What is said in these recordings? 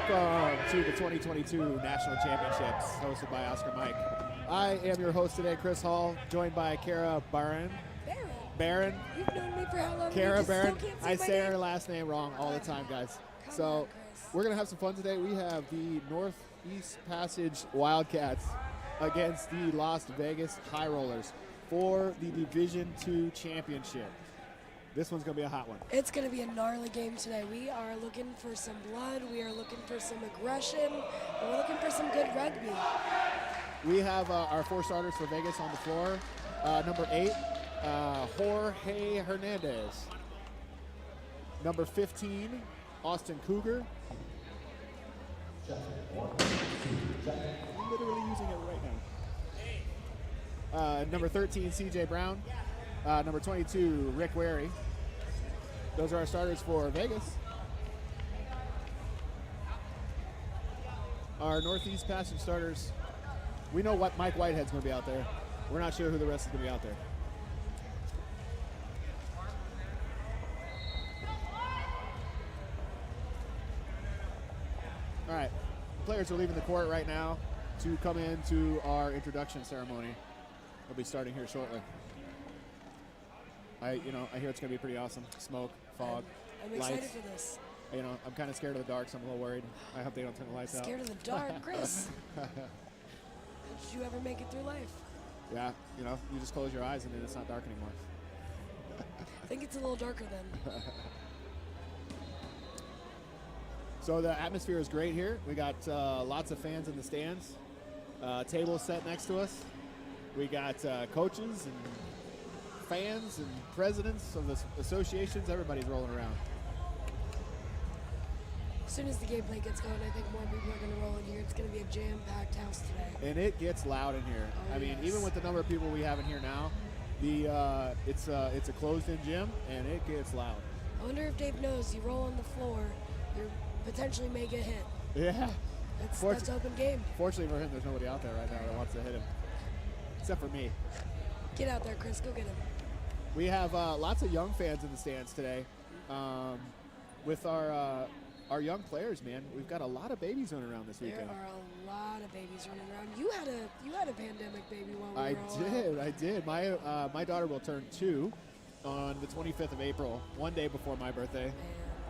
Welcome to the 2022 National Championships, hosted by Oscar Mike. I am your host today, Chris Hall, joined by Kara Barron. Barron. You've known me for how long? Kara Barron. I say her her last name wrong all the time, guys. So we're going to have some fun today. We have the Northeast Passage Wildcats against the Las Vegas High Rollers for the Division II Championship. This one's going to be a hot one. It's going to be a gnarly game today. We are looking for some blood. We are looking for some aggression. And we're looking for some good rugby. We have our four starters for Vegas on the floor. Number 8, Jorge Hernandez. Number 15, Austin Cougar. I'm literally using it right now. Number 13, CJ Brown. Number 22, Rick Wary. Those are our starters for Vegas. Our Northeast Passage starters, we know what Mike Whitehead's going to be out there. We're not sure who the rest is going to be out there. All right, players are leaving the court right now to come into our introduction ceremony. We'll be starting here shortly. I hear it's going to be pretty awesome. Smoke, fog, I'm lights. excited for this. I'm kind of scared of the dark, so I'm a little worried. I hope they don't turn the lights out. Scared of the dark, Chris. Did you ever make it through life? Yeah, you just close your eyes and then it's not dark anymore. I think it's a little darker then. So the atmosphere is great here. We got lots of fans in the stands. Tables set next to us. We got coaches and fans and presidents of the associations. Everybody's rolling around. As soon as the gameplay gets going, I think more people are going to roll in here. It's going to be a jam-packed house today. And it gets loud in here. Oh, I mean, yes. even with the number of people we have in here now, it's a closed-in gym, and it gets loud. I wonder if Dave knows you roll on the floor, you potentially may get hit. Yeah. That's open game. Fortunately for him, there's nobody out there right now that wants to hit him, except for me. Get out there, Chris. Go get him. We have lots of young fans in the stands today. With our young players, man, we've got a lot of babies running around this weekend. There are a lot of babies running around. You had a pandemic baby while we were all I did. My daughter will turn 2 on the 25th of April, one day before my birthday. Man.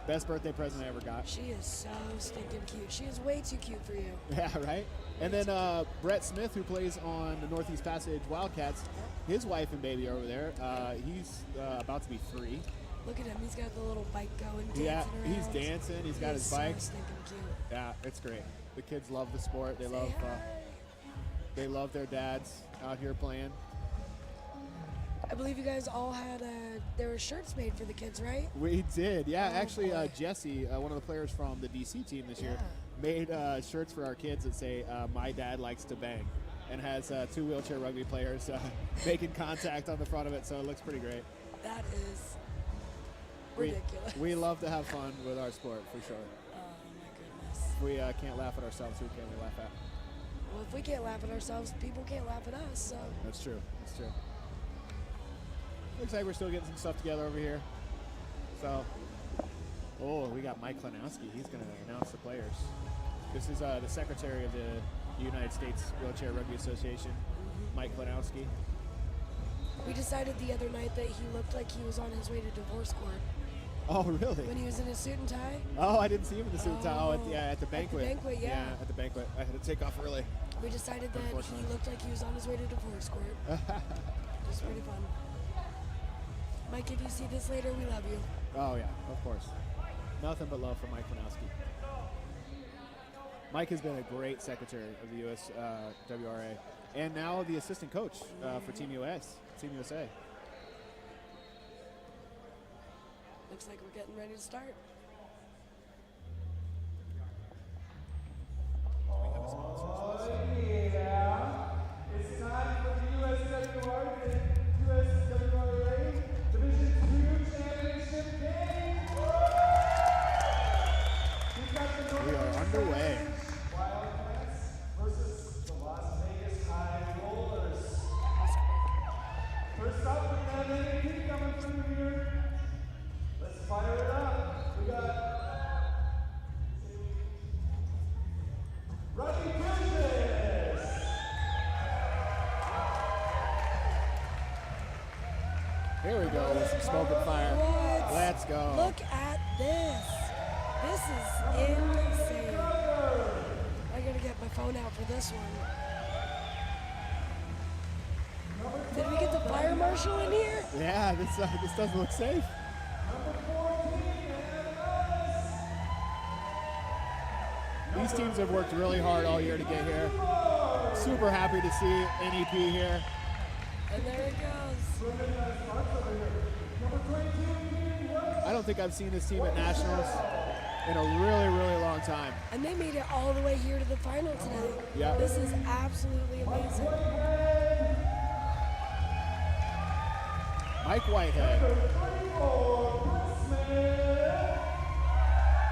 Best birthday present I ever got. She is so stinking cute. She is way too cute for you. Yeah, right? And then Brett Smith, who plays on the Northeast Passage Wildcats, his wife and baby are over there. He's about to be 3. Look at him. He's got the little bike going, dancing Yeah, around. he's dancing. He's got his so bike. Stinking cute. Yeah, it's great. The kids love the sport. They love their dads out here playing. I believe you guys all had there were shirts made for the kids, right? We did, yeah. Oh, actually, boy. Jesse, one of the players from the DC team this year, made shirts for our kids that say, "My dad likes to bang," and has 2 wheelchair rugby players making contact on the front of it, so it looks pretty great. That is ridiculous. We love to have fun with our sport, for sure. Oh, my goodness. If we can't laugh at ourselves, who can we laugh at? Well, if we can't laugh at ourselves, people can't laugh at us, so. That's true. That's true. Looks like we're still getting some stuff together over here. So, we got Mike Klonowski. He's going to announce the players. This is the secretary of the United States Wheelchair Rugby Association, Mike Klonowski. We decided the other night that he looked like he was on his way to divorce court. Oh, really? When he was in his suit and tie. Oh, I didn't see him in the suit and tie. Oh, at the banquet. At the banquet, yeah. At the banquet. I had to take off early. We decided that he looked like he was on his way to divorce court. It was pretty fun. Mike, if you see this later, we love you. Oh, yeah, of course. Nothing but love for Mike Klonowski. Mike has been a great secretary of the USWRA and now the assistant coach for Team USA. Looks like we're getting ready to start. It's time for the USWRA Division II Championship game. We are underway. Wildcats versus the Las Vegas High Rollers. First up, we have NEP coming through here. Let's fire it up. We got Here we go with some smoke and fire. What? Let's go. Look at this. This is insane. I gotta get my phone out for this one. Did we get the fire marshal in here? Yeah, this doesn't look safe. These teams have worked really hard all year to get here. Super happy to see NEP here. And there it goes. I don't think I've seen this team at Nationals in a really, really long time. And they made it all the way here to the final today. Yeah. This is absolutely amazing. Mike Whitehead.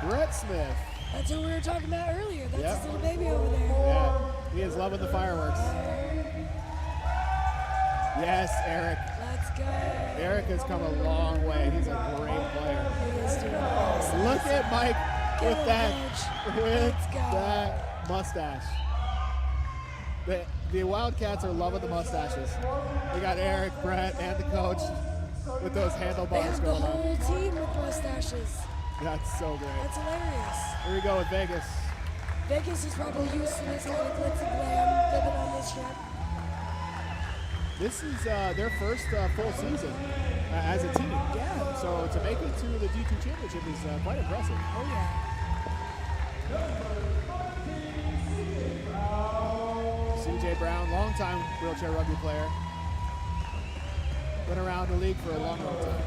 Brett Smith. That's who we were talking about earlier. That's Yep. his little baby over there. Yeah, he is loving the fireworks. Yes, Eric. Let's go. Eric has come a long way. He's a great player. He is doing awesome. Look at Mike with Go, that, Coach. with Let's go. that mustache. The Wildcats are loving the mustaches. We got Eric, Brett, and the coach with those They handlebars have the going on. whole team with mustaches. That's so great. That's hilarious. Here we go with Vegas. Vegas is probably used to this kind of glitz and glam living on this trip. This is their first full season as a team. Yeah. So to make it to the D2 championship is quite impressive. Oh, yeah. CJ Brown, longtime wheelchair rugby player. Been around the league for a long, long time.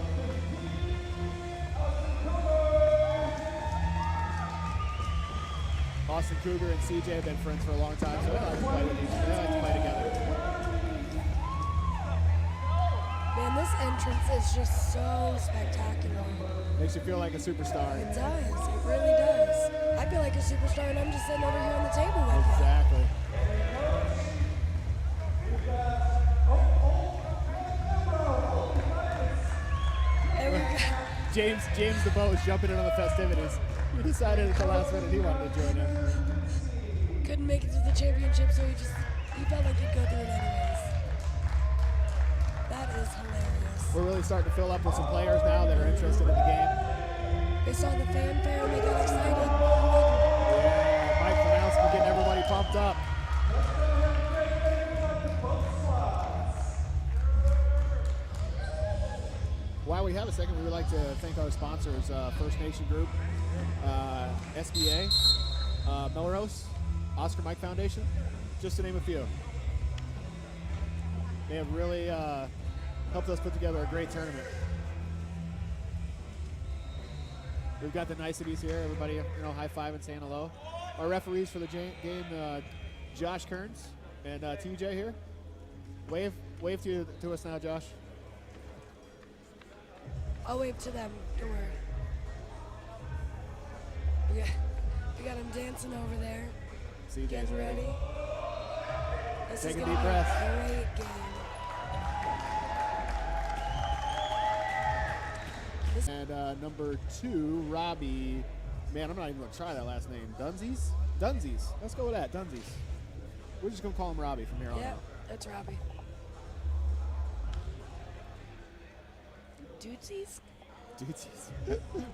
Austin Cougar and CJ have been friends for a long time, so they like to play with each other. They like to play together. Man, this entrance is just so spectacular. Makes you feel like a superstar. It does. It really does. I feel like a superstar, and I'm just sitting over here on the table with you. Exactly. And we got, James the Bow is jumping in on the festivities. He decided at the last minute he wanted to join in. couldn't make it to the championship, so he felt like he'd go through it anyways. That is hilarious. We're really starting to fill up with some players now that are interested in the game. They saw the fanfare and they got excited. Yeah, Mike Klonowski getting everybody pumped up. While we have a second, we would like to thank our sponsors, First Nation Group, SBA, Melrose, Oscar Mike Foundation, just to name a few. They have really helped us put together a great tournament. We've got the niceties here. Everybody, high five and saying hello. Our referees for the game, Josh Kearns and TJ here. Wave to us now, Josh. I'll wave to them. Don't worry. We got him dancing over there. CJ's Getting ready. This Take is a gonna deep be breath. a great game. And number 2, Robbie. Man, I'm not even going to try that last name. Dunsies. Let's go with that, Dunsies. We're just going to call him Robbie from here on Yeah, out. that's Robbie. Dudesies? Dudesies.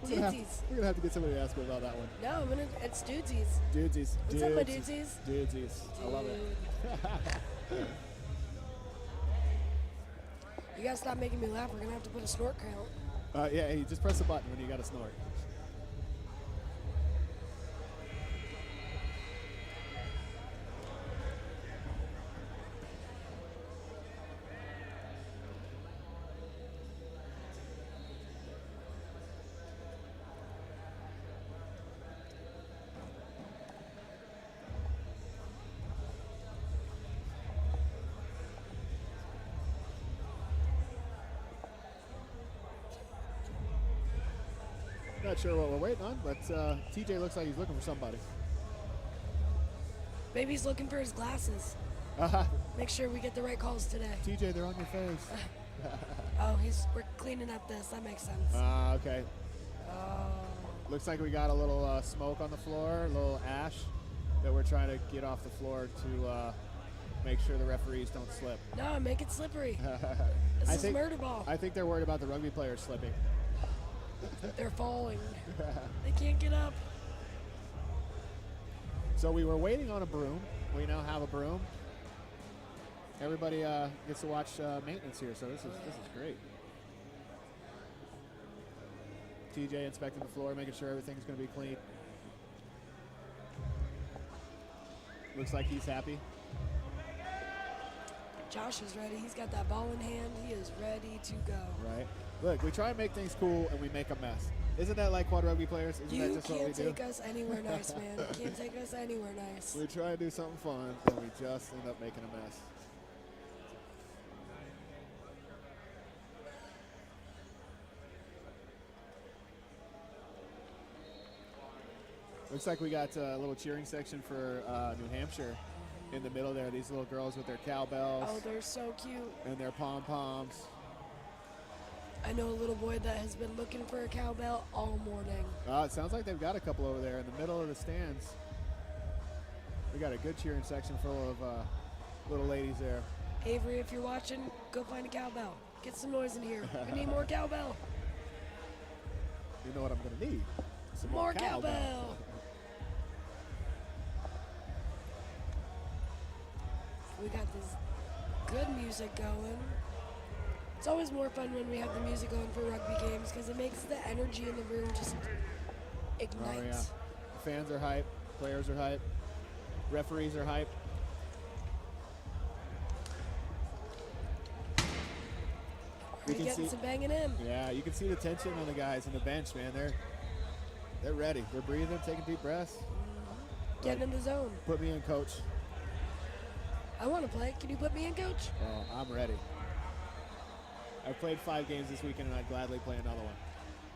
Dudesies. We're going to have to get somebody to ask me about that one. No, it's Dudesies. Dudesies. What's up, my dudesies? Dudesies. I love it. You gotta stop making me laugh. We're gonna have to put a snort count. Yeah, hey, just press the button when you got to snort. Not sure what we're waiting on, but TJ looks like he's looking for somebody. Maybe he's looking for his glasses. Make sure we get the right calls today. TJ, they're on your face. Oh, we're cleaning up this. That makes sense. Okay. Oh. Looks like we got a little smoke on the floor, a little ash that we're trying to get off the floor to make sure the referees don't slip. No, make it slippery. This is murder ball. I think they're worried about the rugby players slipping. They're falling. They can't get up. So we were waiting on a broom. We now have a broom. Everybody gets to watch maintenance here, so this is great. TJ inspecting the floor, making sure everything's going to be clean. Looks like he's happy. Josh is ready. He's got that ball in hand. He is ready to go. Right. Look, we try and make things cool, and we make a mess. Isn't that like quad rugby players? Isn't that You just what we can't do? take us anywhere nice, man. You can't take us anywhere nice. We try and do something fun, and we just end up making a mess. Looks like we got a little cheering section for New Hampshire in the middle there. These little girls with their cowbells Oh, they're so cute. and their pom-poms. I know a little boy that has been looking for a cowbell all morning. It sounds like they've got a couple over there in the middle of the stands. We got a good cheering section full of little ladies there. Avery, if you're watching, go find a cowbell. Get some noise in here. We need more cowbell. You know what I'm going to need? Some More cowbell. We got this good music going. It's always more fun when we have the music going for rugby games because it makes the energy in the room just ignite. Oh, yeah. Fans are hype. Players are hype. Referees are hype. We're getting some banging in. Yeah, you can see the tension on the guys on the bench, man. They're ready. They're breathing, taking deep breaths. Getting in the zone. Put me in, coach. I want to play. Can you put me in, coach? Oh, I'm ready. I've played 5 games this weekend, and I'd gladly play another one.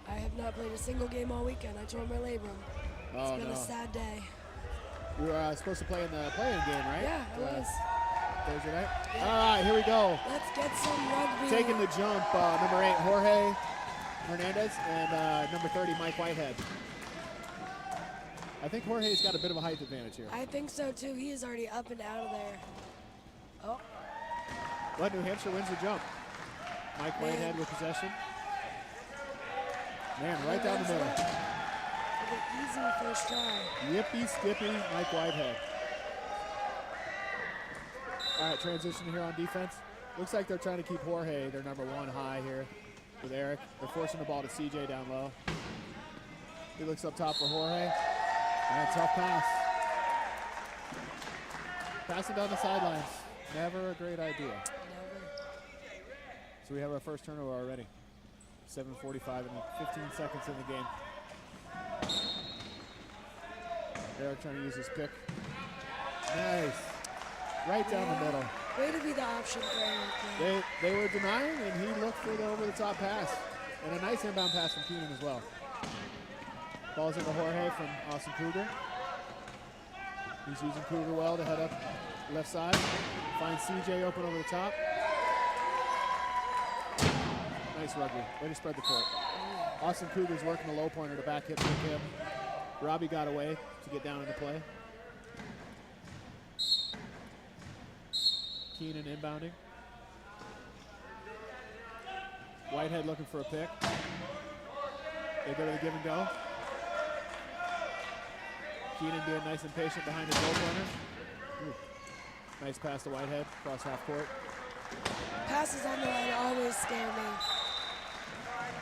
I have not played a single game all weekend. I tore my labrum. It's been a sad day. We were supposed to play in the play-in game, right? Yeah, I was. Thursday night? Yeah. All right, here we go. Let's get some rugby. Taking the jump, number 8, Jorge Hernandez, and number 30, Mike Whitehead. I think Jorge's got a bit of a height advantage here. I think so, too. He is already up and out of there. Oh. But New Hampshire wins the jump. Mike Whitehead with possession. Man, right down the middle. For the easy first try. Yippee skippy, Mike Whitehead. All right, transition here on defense. Looks like they're trying to keep Jorge, their number 1, high here with Eric. They're forcing the ball to CJ down low. He looks up top for Jorge. And a tough pass. Passing down the sidelines. Never a great idea. Never. So we have our first turnover already. 7:45 and 15 seconds in the game. Eric trying to use his pick. Nice. Right down the middle. Way to be the option player. They were denying, and he looked for the over-the-top pass. And a nice inbound pass from Keenan as well. Ball's into Jorge from Austin Cougar. He's using Cougar well to head up left side. Finds CJ open over the top. Nice rugby. Way to spread the court. Austin Cougar's working the low pointer to back hit with him. Robbie got away to get down into play. Keenan inbounding. Whitehead looking for a pick. They go to the give and go. Keenan being nice and patient behind his low pointer. Ooh. Nice pass to Whitehead across half court. Passes on the line always scare me.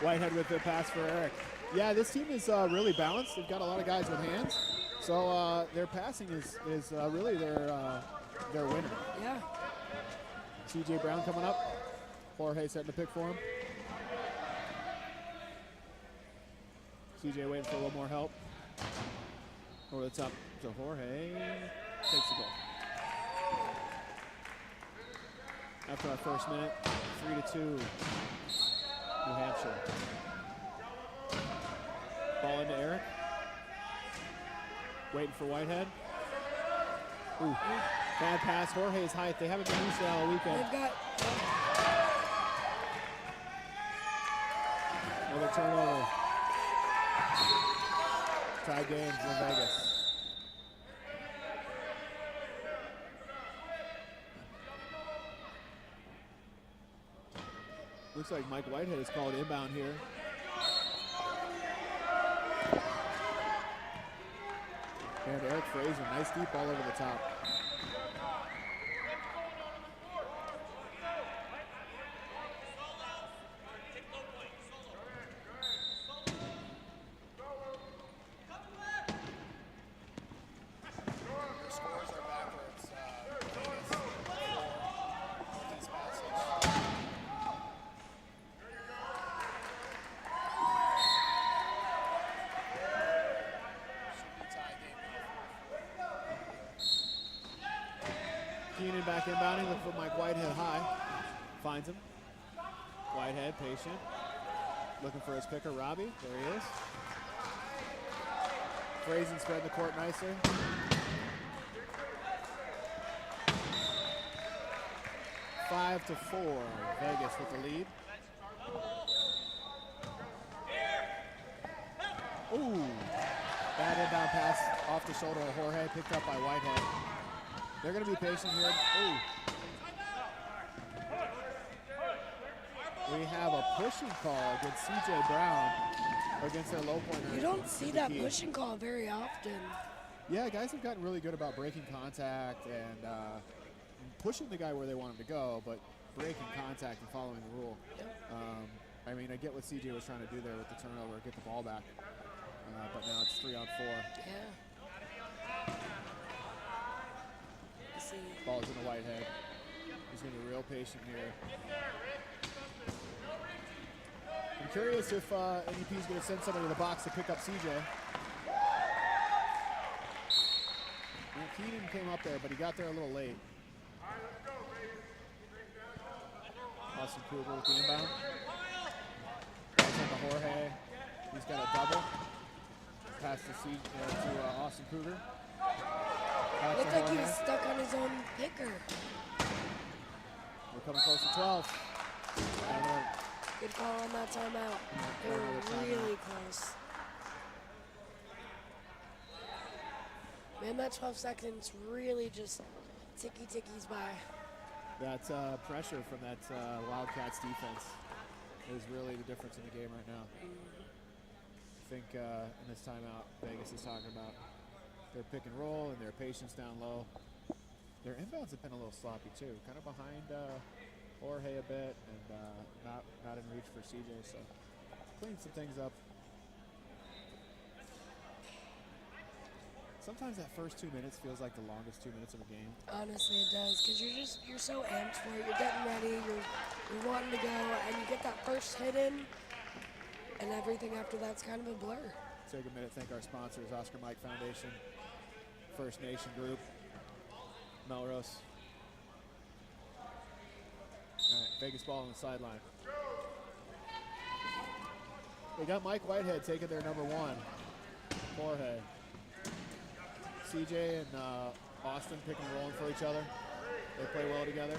Whitehead with the pass for Eric. Yeah, this team is really balanced. They've got a lot of guys with hands. So their passing is really their winner. Yeah. CJ Brown coming up. Jorge setting the pick for him. CJ waiting for a little more help. Over the top to Jorge. Takes the goal. After our first minute, 3-2. New Hampshire. Ball into Eric. Waiting for Whitehead. Ooh. Bad pass. Jorge's height. They haven't been used to that all weekend. They've got Another turnover. Tie game in Vegas. Looks like Mike Whitehead is called inbound here. And Eric Fraser, nice deep ball over the top. Keenan back inbounding, looking for Mike Whitehead high. Finds him. Whitehead, patient. Looking for his picker, Robbie. There he is. Frazen spreading the court nicely. Five to 4. Vegas with the lead. Ooh. Bad inbound pass off the shoulder of Jorge, picked up by Whitehead. They're going to be patient here. Ooh. We have a pushing call against CJ Brown against their low pointer. You don't see that pushing call very often. Yeah, guys have gotten really good about breaking contact and pushing the guy where they want him to go, but breaking contact and following the rule. I mean, I get what CJ was trying to do there with the turnover, get the ball back, but now it's 3 on 4. Yeah. Ball's in the Whitehead. He's going to be real patient here. I'm curious if NEP is going to send somebody to the box to pick up CJ. And Keenan came up there, but he got there a little late. Austin Kruger with the inbound. Pass on to Jorge. He's got a double. Pass to Austin Kruger. Looks like he's stuck on his own picker. We're coming close to 12. Good call on that timeout. They were really close. Man, that 12 seconds really just tickies by. That pressure from that Wildcats defense is really the difference in the game right now. I think in this timeout, Vegas is talking about their pick and roll and their patience down low. Their inbounds have been a little sloppy too, kind of behind Jorge a bit and not in reach for CJ, so clean some things up. Sometimes that first 2 minutes feels like the longest 2 minutes of a game. Honestly, it does, because you're so amped for it. You're getting ready, you're wanting to go, and you get that first hit in, and everything after that's kind of a blur. Take a minute, thank our sponsors, Oscar Mike Foundation, First Nation Group, Melrose. All right, Vegas ball on the sideline. They got Mike Whitehead taking their number 1, Jorge. CJ and Austin pick and rolling for each other. They play well together.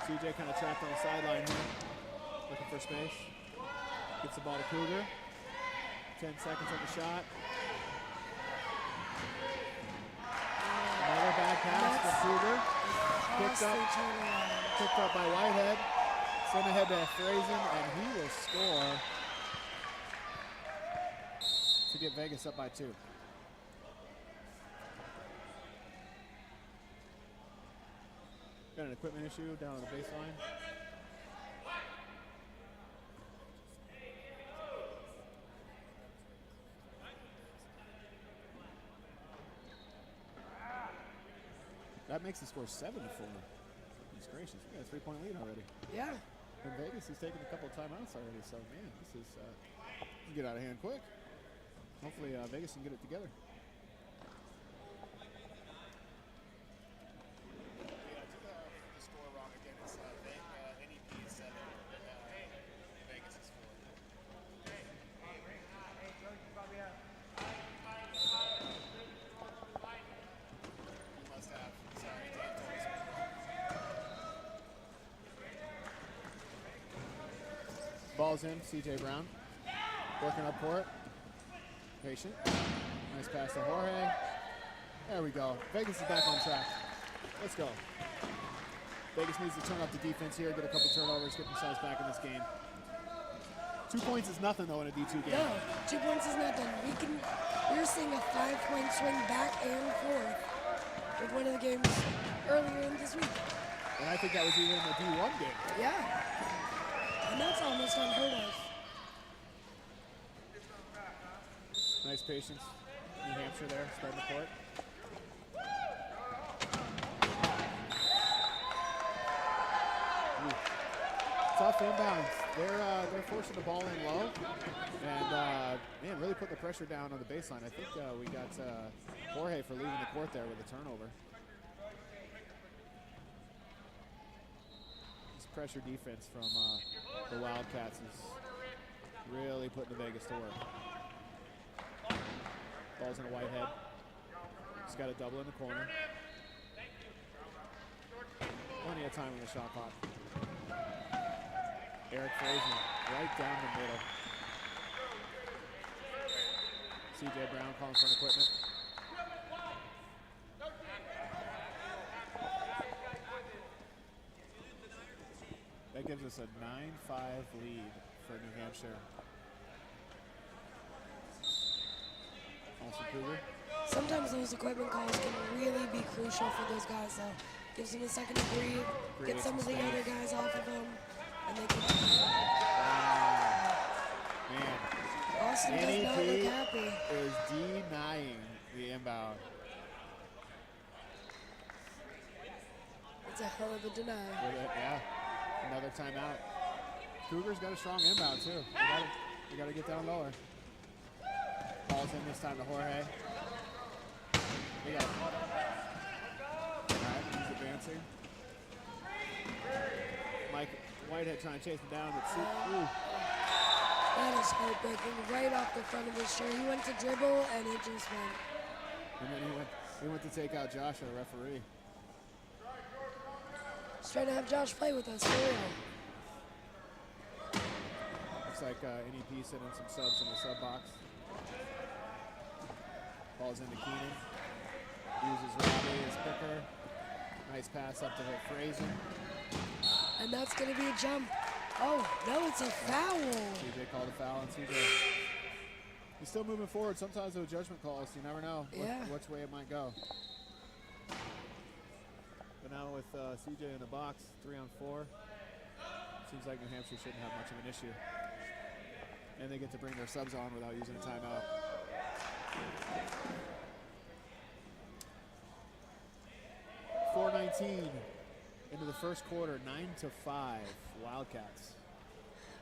CJ kind of trapped on the sideline here, looking for space. Gets the ball to Cougar. 10 seconds on the shot. Another bad pass from Cougar. Picked up by Whitehead. Sent ahead to Frazen, and he will score to get Vegas up by 2. Got an equipment issue down on the baseline. That makes the score 7 to 4. Goodness gracious, we got a 3-point lead already. Yeah. And Vegas has taken a couple of timeouts already, so man, this is get out of hand quick. Hopefully Vegas can get it together. The score wrong again. It's NEP is 7, Vegas is 4. You must have. Sorry, Dave told us. Ball's in, CJ Brown. Working up for it. Patient. Nice pass to Jorge. There we go. Vegas is back on track. Let's go. Vegas needs to turn up the defense here, get a couple turnovers, get themselves back in this game. 2 points is nothing, though, in a D2 game. No, 2 points is nothing. We're seeing a 5-point swing back and forth with one of the games earlier in this week. And I think that was even in the D1 game. Yeah. And that's almost unheard of. Nice patience. New Hampshire there, starting the court. Ooh. Tough inbounds. They're forcing the ball in low, and man, really putting the pressure down on the baseline. I think we got Jorge for leaving the court there with a turnover. This pressure defense from the Wildcats is really putting the Vegas to work. Ball's in a Whitehead. He's got a double in the corner. Plenty of time on the shot clock. Eric Frazier right down the middle. CJ Brown calling for an equipment. That gives us a 9-5 lead for New Hampshire. Awesome Cougar. Sometimes those equipment calls can really be crucial for those guys, though. Gives them a second to breathe, get some of the other guys off of them, and they can. Man. Austin does not look happy. Is denying the inbound. It's a hell of a deny. Yeah. Another timeout. Cougars got a strong inbound too. We got to get down lower. Ball's in this time to Jorge. They got it. All right, he's advancing. Mike Whitehead trying to chase him down, but ooh. That is heartbreaking. Right off the front of his shirt. He went to dribble and it just went. And then he went to take out Josh, the referee. Just trying to have Josh play with us for real. Looks like NEP sending some subs in the sub box. Ball's into Keenan. Uses Robbie as picker. Nice pass up to Fraser. And that's going to be a jump. Oh, no, it's a foul. CJ called a foul on CJ. He's still moving forward. Sometimes those judgment calls, you never know which way it might go. But now with CJ in the box, 3-on-4, seems like New Hampshire shouldn't have much of an issue. And they get to bring their subs on without using a timeout. .4:19 into the first quarter, 9-5, Wildcats.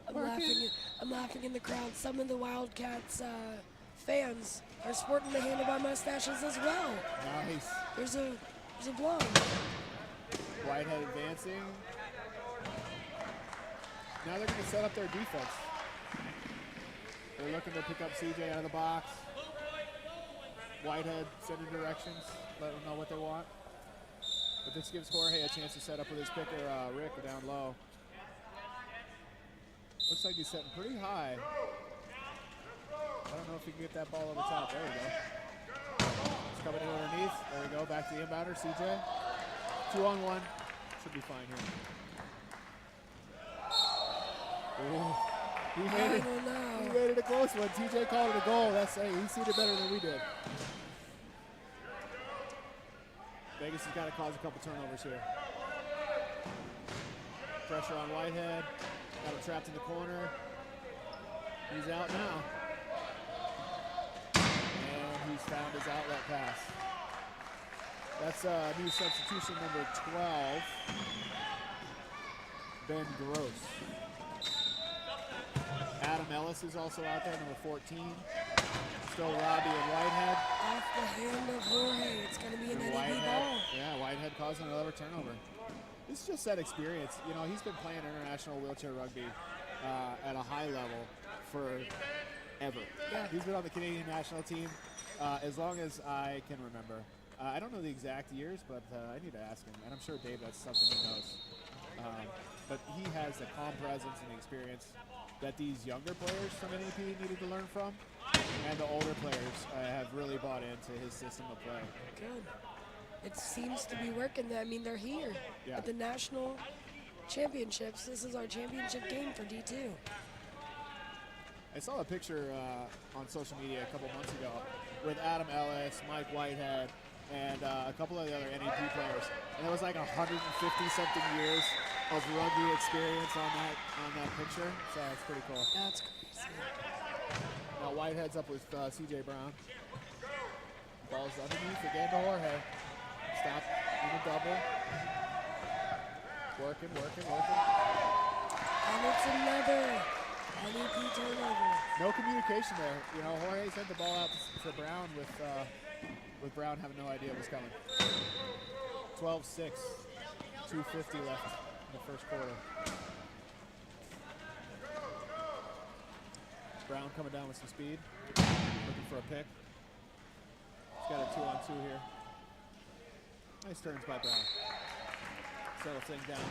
I'm laughing in the crowd. Some of the Wildcats fans are sporting the handlebar mustaches as well. Nice. There's a blonde. Whitehead advancing. Now they're going to set up their defense. They're looking to pick up CJ out of the box. Whitehead sending directions, let them know what they want. But this gives Jorge a chance to set up with his picker, Rick, down low. Looks like he's setting pretty high. I don't know if he can get that ball over top. There we go. It's coming in underneath. There we go. Back to the inbounder, CJ. 2-on-1. Should be fine here. Ooh. He made it a close one. TJ called it a goal. He seen it better than we did. Vegas has got to cause a couple turnovers here. Pressure on Whitehead. Got him trapped in the corner. He's out now. And he's found his outlet pass. That's new substitution number 12, Ben Gross. Adam Ellis is also out there, number 14. Still Robbie and Whitehead. Off the hand of Jorge. It's going to be an NEP ball. Yeah, Whitehead causing another turnover. This is just that experience. You know, he's been playing international wheelchair rugby at a high level forever. Yeah. He's been on the Canadian national team as long as I can remember. I don't know the exact years, but I need to ask him. And I'm sure Dave, that's something he knows. But he has the calm presence and the experience that these younger players from NEP needed to learn from. And the older players have really bought into his system of play. Good. It seems to be working. I mean, they're here Yeah. at the national championships. This is our championship game for D2. I saw a picture on social media a couple months ago with Adam Ellis, Mike Whitehead, and a couple of the other NEP players. And there was like 150-something years of rugby experience on that picture. So it's pretty cool. That's crazy. Now Whitehead's up with CJ Brown. Ball's underneath again to Jorge. Stop in a double. Working. And it's another NEP turnover. No communication there. You know, Jorge sent the ball out to Brown with Brown having no idea it was coming. 12-6, 2:50 left in the first quarter. Brown coming down with some speed, looking for a pick. He's got a 2-on-2 here. Nice turns by Brown. Settle things down.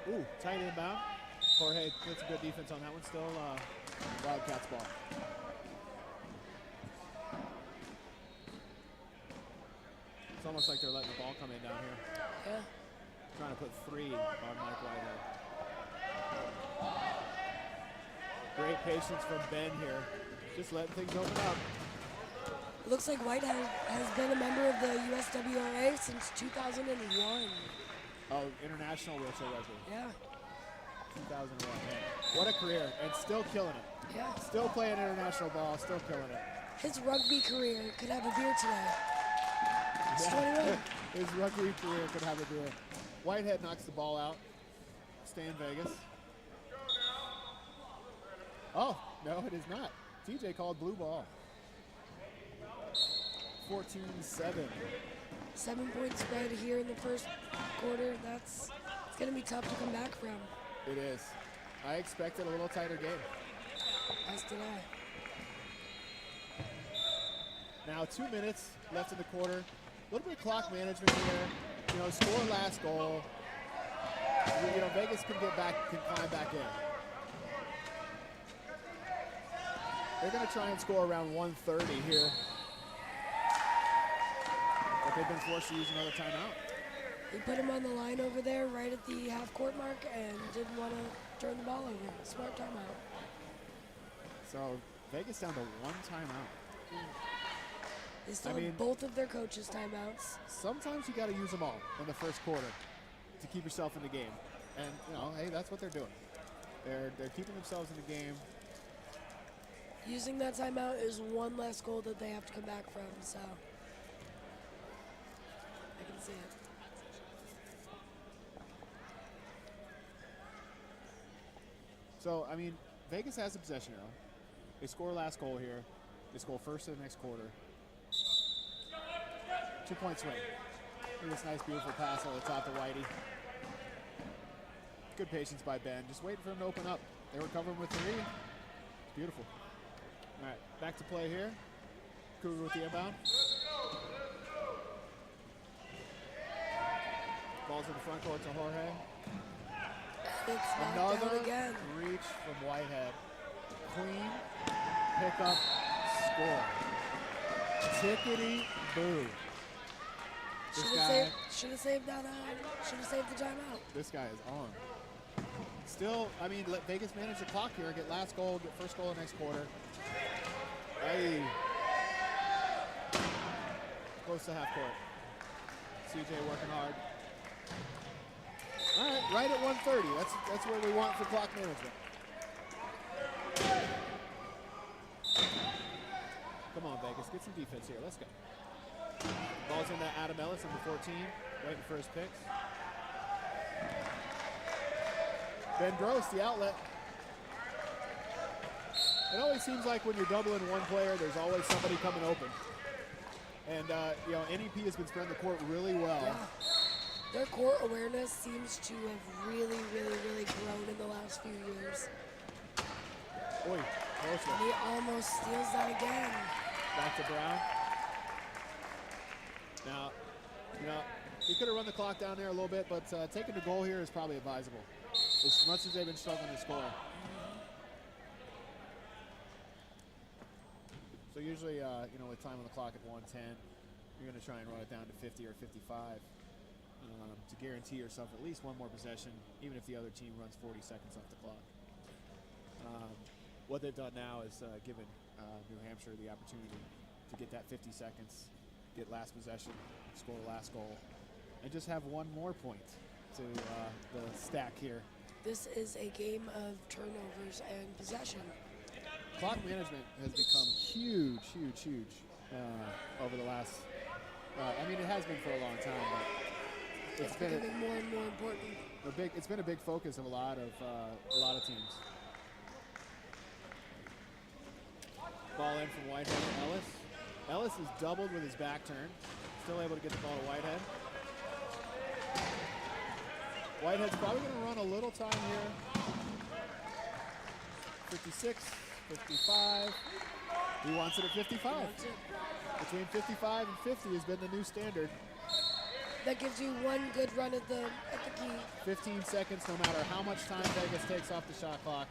Ooh, tight inbound. Jorge gets a good defense on that one. Still Wildcats ball. It's almost like they're letting the ball come in down here. Yeah. Trying to put 3 on Mike Whitehead. Great patience from Ben here. Just letting things open up. Looks like Whitehead has been a member of the USWRA since 2001. Oh, international wheelchair rugby. Yeah. 2001. Man. What a career. And still killing it. Yeah. Still playing international ball. Still killing it. His rugby career could have a beer today. It's 21. His rugby career could have a beer. Whitehead knocks the ball out. Stay in Vegas. Oh, no, it is not. TJ called blue ball. 14-7. 7-point spread here in the first quarter. It's going to be tough to come back from. It is. I expected a little tighter game. As did I. Now 2 minutes left in the quarter. A little bit of clock management here. You know, score last goal. You know, Vegas can climb back in. They're going to try and score around 1:30 here. But they've been forced to use another timeout. He put him on the line over there right at the half-court mark and didn't want to turn the ball over. Smart timeout. So Vegas down to 1 timeout. They still have both of their coaches' timeouts. Sometimes you got to use them all in the first quarter to keep yourself in the game. And, you know, hey, that's what they're doing. They're keeping themselves in the game. Using that timeout is one less goal that they have to come back from, so I can see it. So, I mean, Vegas has the possession arrow. They score last goal here. They score first of the next quarter. 2-point swing. Look at this nice, beautiful pass over the top to Whitey. Good patience by Ben. Just waiting for him to open up. They were covering with 3. It's beautiful. All right, back to play here. Cougar with the inbound. Ball's in the front court to Jorge. It's knocked down again. Reach from Whitehead. Clean, pick up, score. Tickety-boo. Should have saved that. Should have saved the timeout. This guy is on. Still, I mean, let Vegas manage the clock here. Get last goal, get first goal in the next quarter. Hey. Close to half court. CJ working hard. All right, right at 1:30. That's what we want for clock management. Come on, Vegas. Get some defense here. Let's go. Ball's in to Adam Ellis, number 14. Waiting for his picks. Ben Gross, the outlet. It always seems like when you're doubling one player, there's always somebody coming open. And, you know, NEP has been spreading the court really well. Yeah. Their court awareness seems to have really grown in the last few years. Oy, close one. And he almost steals that again. Back to Brown. Now, you know, he could have run the clock down there a little bit, but taking the goal here is probably advisable. As much as they've been struggling to score. So usually, you know, with time on the clock at 110, you're going to try and run it down to 50 or 55 to guarantee yourself at least one more possession, even if the other team runs 40 seconds off the clock. What they've done now is given New Hampshire the opportunity to get that 50 seconds, get last possession, score last goal, and just have one more point to the stack here. This is a game of turnovers and possession. Clock management has become huge over the last. I mean, it has been for a long time, but It's becoming more and more important. It's been a big focus of a lot of teams. Ball in from Whitehead to Ellis. Ellis is doubled with his back turn. Still able to get the ball to Whitehead. Whitehead's probably going to run a little time here. 56, 55. He wants it at 55. Between 55 and 50 has been the new standard. That gives you one good run at the key. 15 seconds, no matter how much time Vegas takes off the shot clock.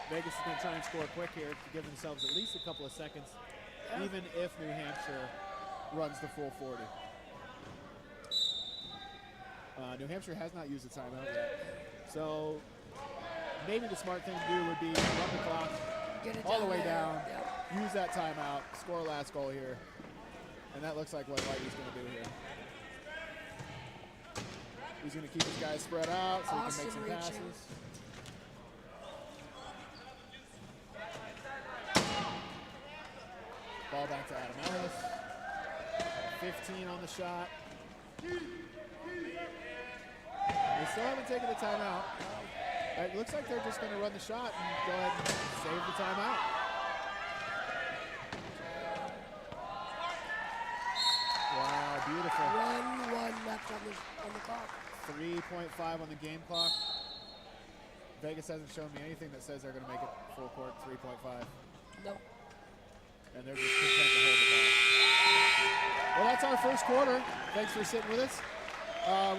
Vegas is going to try and score quick here to give themselves at least a couple of seconds, even if New Hampshire runs the full 40. New Hampshire has not used a timeout yet. So maybe the smart thing to do would be run the clock all the way down, use that timeout, score a last goal here. And that looks like what Whitey's going to do here. He's going to keep his guys spread out so he can make some passes. Ball back to Adam Ellis. 15 on the shot. They still haven't taken the timeout. It looks like they're just going to run the shot and go ahead and save the timeout. Wow, beautiful. 1-1 left on the clock. 3.5 on the game clock. Vegas hasn't shown me anything that says they're going to make it full court 3.5. No. And they're just content to hold the ball. Well, that's our first quarter. Thanks for sitting with us.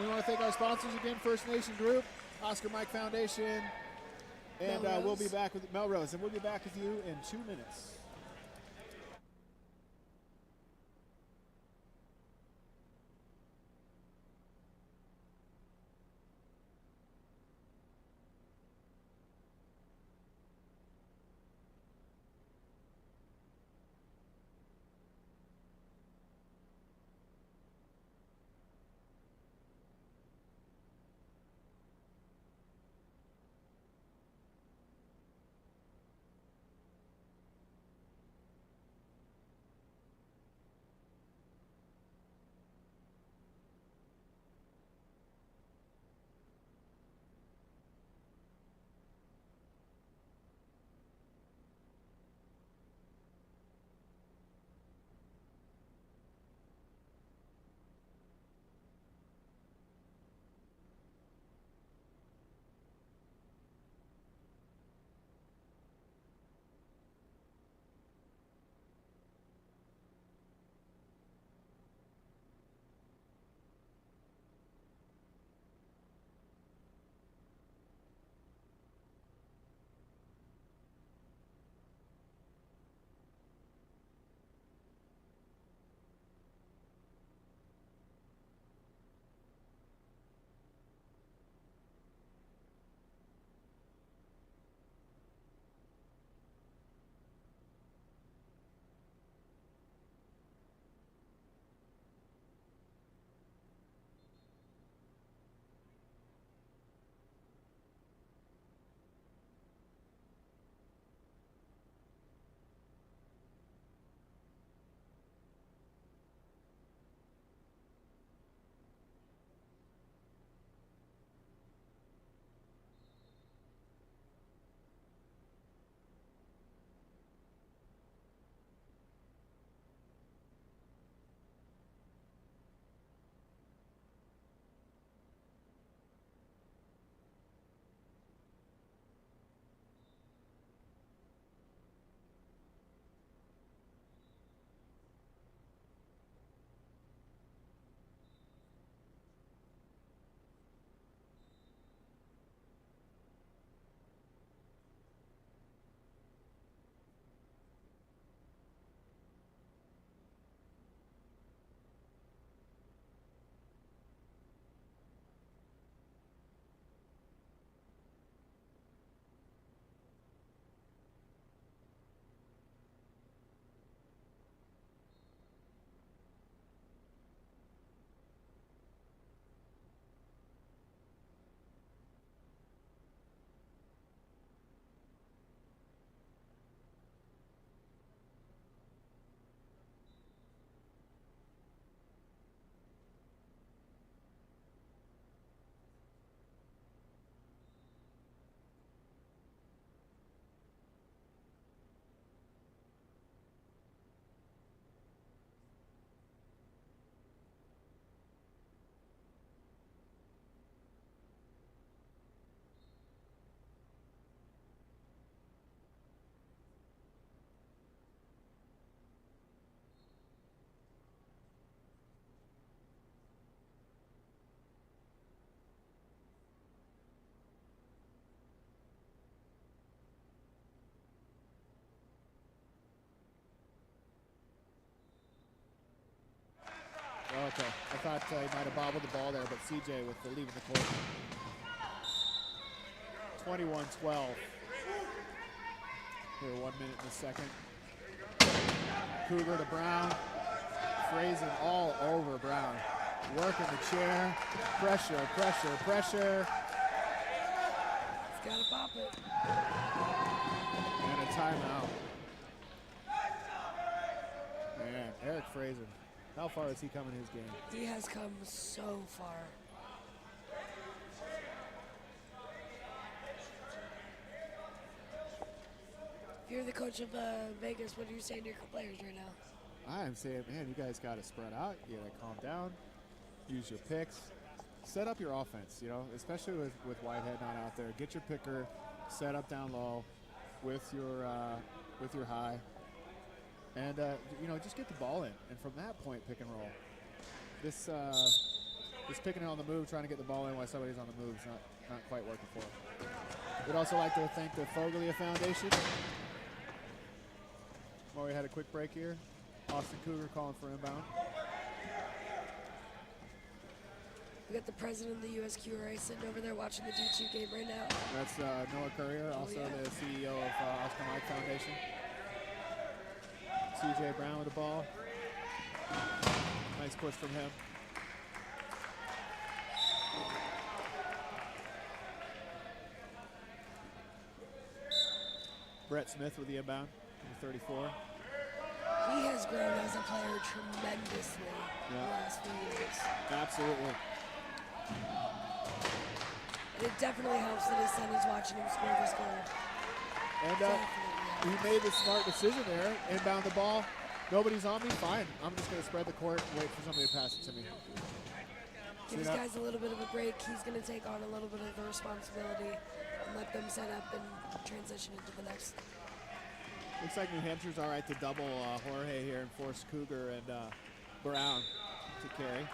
We want to thank our sponsors again, First Nation Group, Oscar Mike Foundation, and we'll be back with Melrose, and we'll be back with you in 2 minutes. okay. I thought he might have bobbled the ball there, but CJ with the leaving the court. 21-12. Here, 1 minute in the second. Cougar to Brown. Phrasing all over Brown. Working the chair. Pressure, pressure, pressure. He's got to pop it. And a timeout. Man, Eric Fraser. How far has he come in his game? He has come so far. If you're the coach of Vegas, what are you saying to your players right now? I am saying, man, you guys got to spread out. You got to calm down. Use your picks. Set up your offense, especially with Whitehead not out there. Get your picker set up down low with your high. And, just get the ball in. And from that point, pick and roll. This picking it on the move, trying to get the ball in while somebody's on the move is not quite working for him. We'd also like to thank the Foglia Foundation. While we had a quick break here. Austin Cougar calling for inbound. We got the president of the USWRA sitting over there watching the D2 game right now. That's Noah Courier, also the CEO of Oscar Mike Foundation. CJ Brown with the ball. Nice push from him. Brett Smith with the inbound, 34. He has grown as a player tremendously in the last few years. Absolutely. And it definitely helps that his son is watching him score this goal. And he made the smart decision there. Inbound the ball. Nobody's on me. Fine. I'm just going to spread the court and wait for somebody to pass it to me. Give these guys a little bit of a break. He's going to take on a little bit of the responsibility and let them set up and transition into the next. Looks like New Hampshire's all right to double Jorge here and force Cougar and Brown to carry.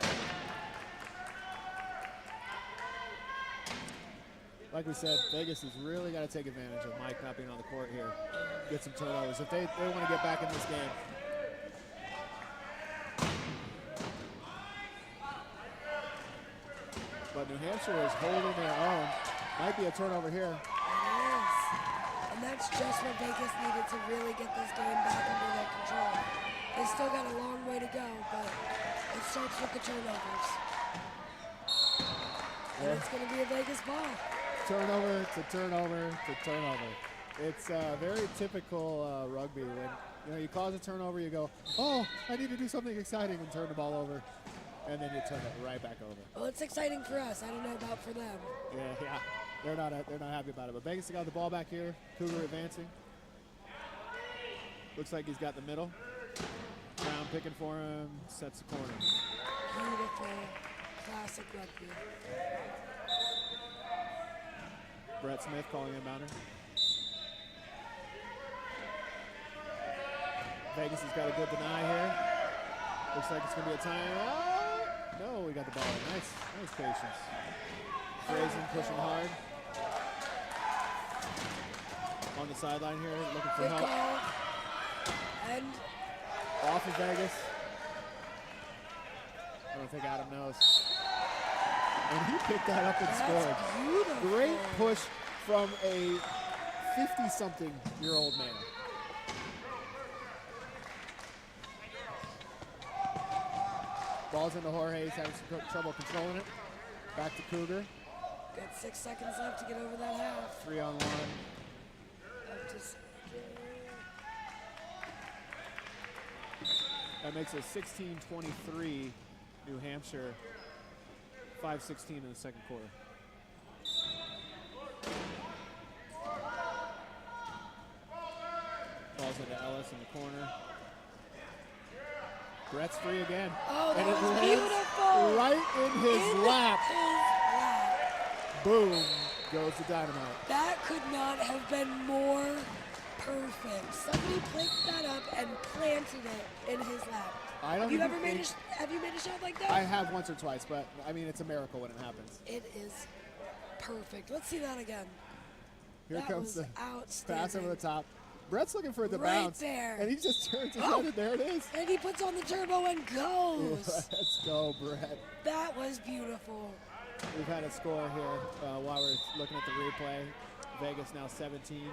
Like we said, Vegas has really got to take advantage of Mike not being on the court here. Get some turnovers if they want to get back in this game. But New Hampshire is holding their own. Might be a turnover here. It is. And that's just what Vegas needed to really get this game back under their control. They still got a long way to go, but it starts with the turnovers. And it's going to be a Vegas ball. Turnover to turnover to turnover. It's very typical rugby. When you cause a turnover, you go, oh, I need to do something exciting and turn the ball over. And then you turn it right back over. Well, it's exciting for us. I don't know about for them. Yeah. They're not happy about it. But Vegas got the ball back here. Cougar advancing. Looks like he's got the middle. Brown picking for him. Sets the corner. Beautiful. Classic rugby. Brett Smith calling inbounder. Vegas has got a good deny here. Looks like it's going to be a timeout. No, we got the ball. Nice patience. Frazen pushing hard. On the sideline here, looking for Good help. call. And Off of Vegas. I don't think Adam knows. And he picked that up and scored. beautiful. Great push from a 50-something-year-old man. Ball's into Jorge. He's having some trouble controlling it. Back to Cougar. Got 6 seconds left to get over that half. 3-on-1. Up to That makes it 16-23 New Hampshire. 5:16 in the second quarter. Ball's into Ellis in the corner. Brett's free again. Oh, that and it was lands beautiful. right in his lap. His lap. Boom goes the dynamite. That could not have been more perfect. Somebody picked that up and planted it in his lap. Have you ever made a shot like that? I have once or twice, but I mean it's a miracle when it happens. It is perfect. Let's see that again. Here That comes was the outstanding. pass over the top. Brett's looking for it to Right bounce. there. And he just turns his head, and there it is. And he puts on the turbo and goes. Let's go, Brett. That was beautiful. We've had a score here while we're looking at the replay. Vegas now 17.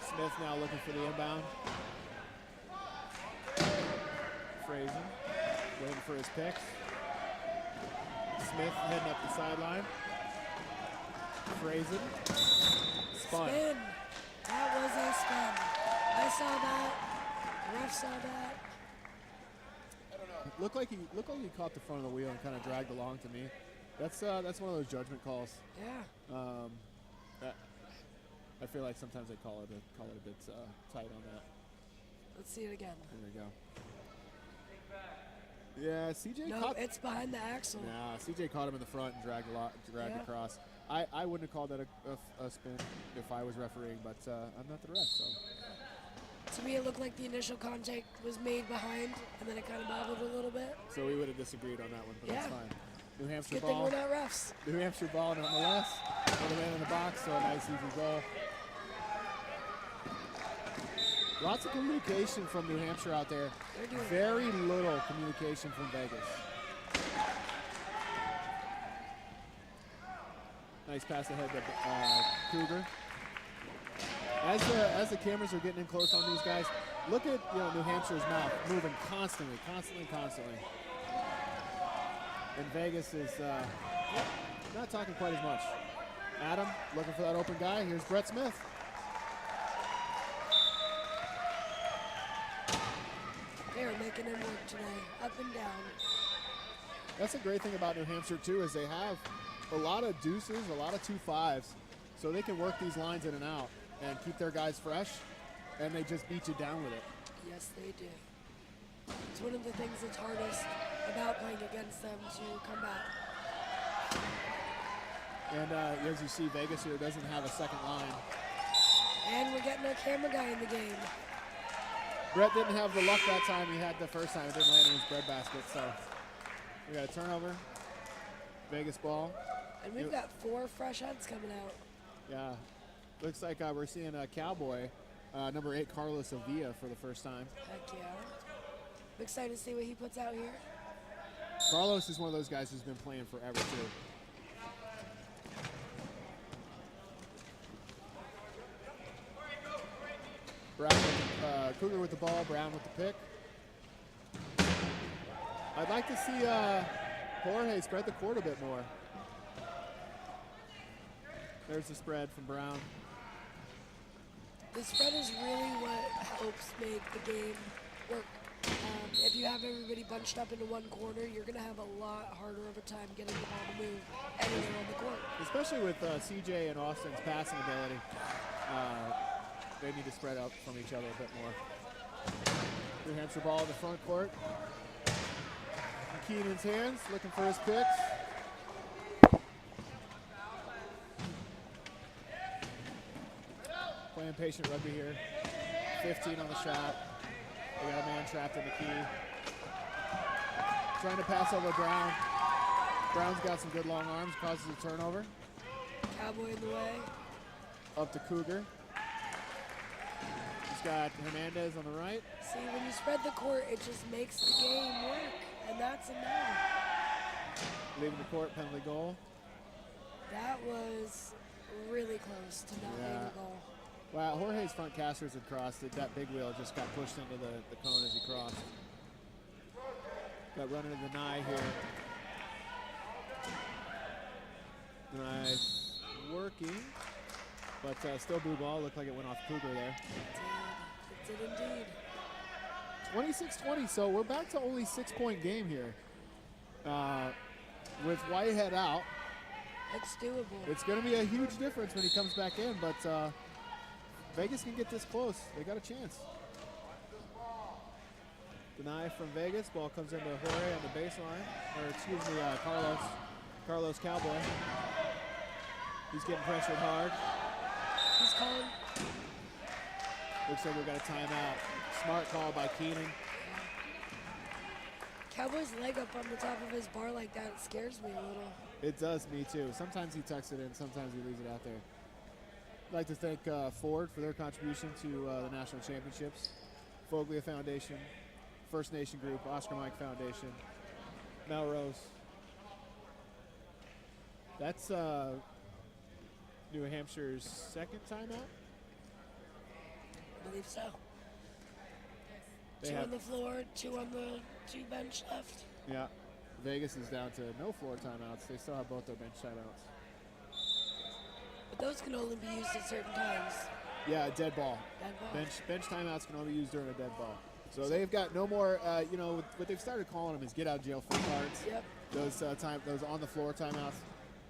Smith now looking for the inbound. Frazen waiting for his picks. Smith heading up the sideline. Frazen. Spun. Spin. That was a spin. I saw that. The ref saw that. Looked like he caught the front of the wheel and kind of dragged along to me. That's one of those judgment calls. Yeah. I feel like sometimes they call it a bit tight on that. Let's see it again. There we go. Yeah, CJ No, caught. it's behind the axle. Nah, CJ caught him in the front and dragged Yeah. across. I wouldn't have called that a spin if I was refereeing, but I'm not the ref, so. To me, it looked like the initial contact was made behind, and then it kind of bobbled a little bit. So we would have disagreed on that one, but Yeah. that's fine. New Hampshire Good thing ball. we're not refs. New Hampshire ball nonetheless. Put a man in the box, so a nice easy goal. Lots of communication from New Hampshire out there. They're doing Very little communication from Vegas. Nice pass ahead to Cougar. As the cameras are getting in close on these guys, look at New Hampshire's mouth moving constantly. And Vegas is not talking quite as much. Adam looking for that open guy. Here's Brett Smith. They're making him work today, up and down. That's a great thing about New Hampshire too, is they have a lot of deuces, a lot of 2-5s, so they can work these lines in and out and keep their guys fresh, and they just beat you down with it. Yes, they do. It's one of the things that's hardest about playing against them to combat. And as you see, Vegas here doesn't have a second line. And we're getting our camera guy in the game. Brett didn't have the luck that time he had the first time. It didn't land in his breadbasket, so we got a turnover. Vegas ball. And we've got 4 fresh heads coming out. Yeah, looks like we're seeing a Cowboy, number 8, Carlos Avilla, for the first time. Heck yeah. I'm excited to see what he puts out here. Carlos is one of those guys who's been playing forever, too. Brown with Cougar with the ball, Brown with the pick. I'd like to see Jorge spread the court a bit more. There's the spread from Brown. The spread is really what helps make the game work. If you have everybody bunched up into one corner, you're going to have a lot harder of a time getting the ball to move anywhere on the court. Especially with CJ and Austin's passing ability. They need to spread out from each other a bit more. New Hampshire ball in the front court. Keenan's hands, looking for his picks. Playing patient rugby here. 15 on the shot. They got a man trapped in the key. Trying to pass over Brown. Brown's got some good long arms, causes a turnover. Cowboy in the way. Up to Cougar. He's got Hernandez on the right. See, when you spread the court, it just makes the game work, and that's enough. Leaving the court, penalty goal. That was really close to not being a goal. Wow, Jorge's front casters had crossed it. That big wheel just got pushed into the cone as he crossed. Got run into the Nye here. Nice working, but still blue ball. Looked like it went off Cougar there. It did indeed. 26-20, so we're back to only 6-point game here. With Whitehead out, It's doable. it's going to be a huge difference when he comes back in, but Vegas can get this close. They got a chance. Deny from Vegas. Ball comes into Jorge on the baseline. Or excuse me, Carlos Cowboy. He's getting pressured hard. He's calling. Looks like we got a timeout. Smart call by Keenan. Cowboy's leg up on the top of his bar like that scares me a little. It does me too. Sometimes he tucks it in, sometimes he leaves it out there. I'd like to thank Ford for their contribution to the national championships. Foglia Foundation, First Nation Group, Oscar Mike Foundation, Melrose. That's New Hampshire's second timeout. I believe so. They Two have- on the floor, two on the two bench left. Yeah. Vegas is down to no floor timeouts. They still have both their bench timeouts. But those can only be used at certain times. Yeah, a dead ball. Dead ball. Bench timeouts can only be used during a dead ball. So they've got no more. What they've started calling them is get out of jail free cards. Yep. Those those on the floor timeouts.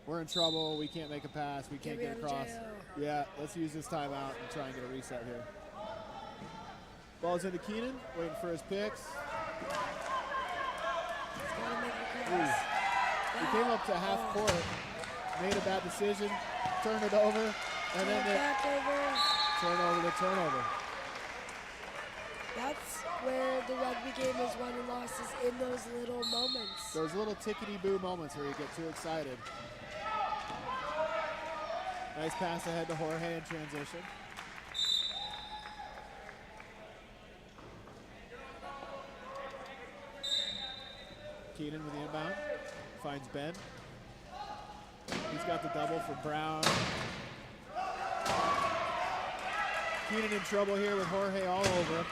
We're in trouble. We can't make a pass. We can't me get out of across. jail. Yeah, let's use this timeout and try and get a reset here. Ball's into Keenan, waiting for his picks. Gotta make it Ooh. cross. He came up to half court, made a bad decision, turned it over, and then they Back over. turnover to turnover. That's where the rugby game is won and lost, is in those little moments. Those little tickety-boo moments where you get too excited. Nice pass ahead to Jorge in transition. Keenan with the inbound. Finds Ben. He's got the double for Brown. Keenan in trouble here with Jorge all over him.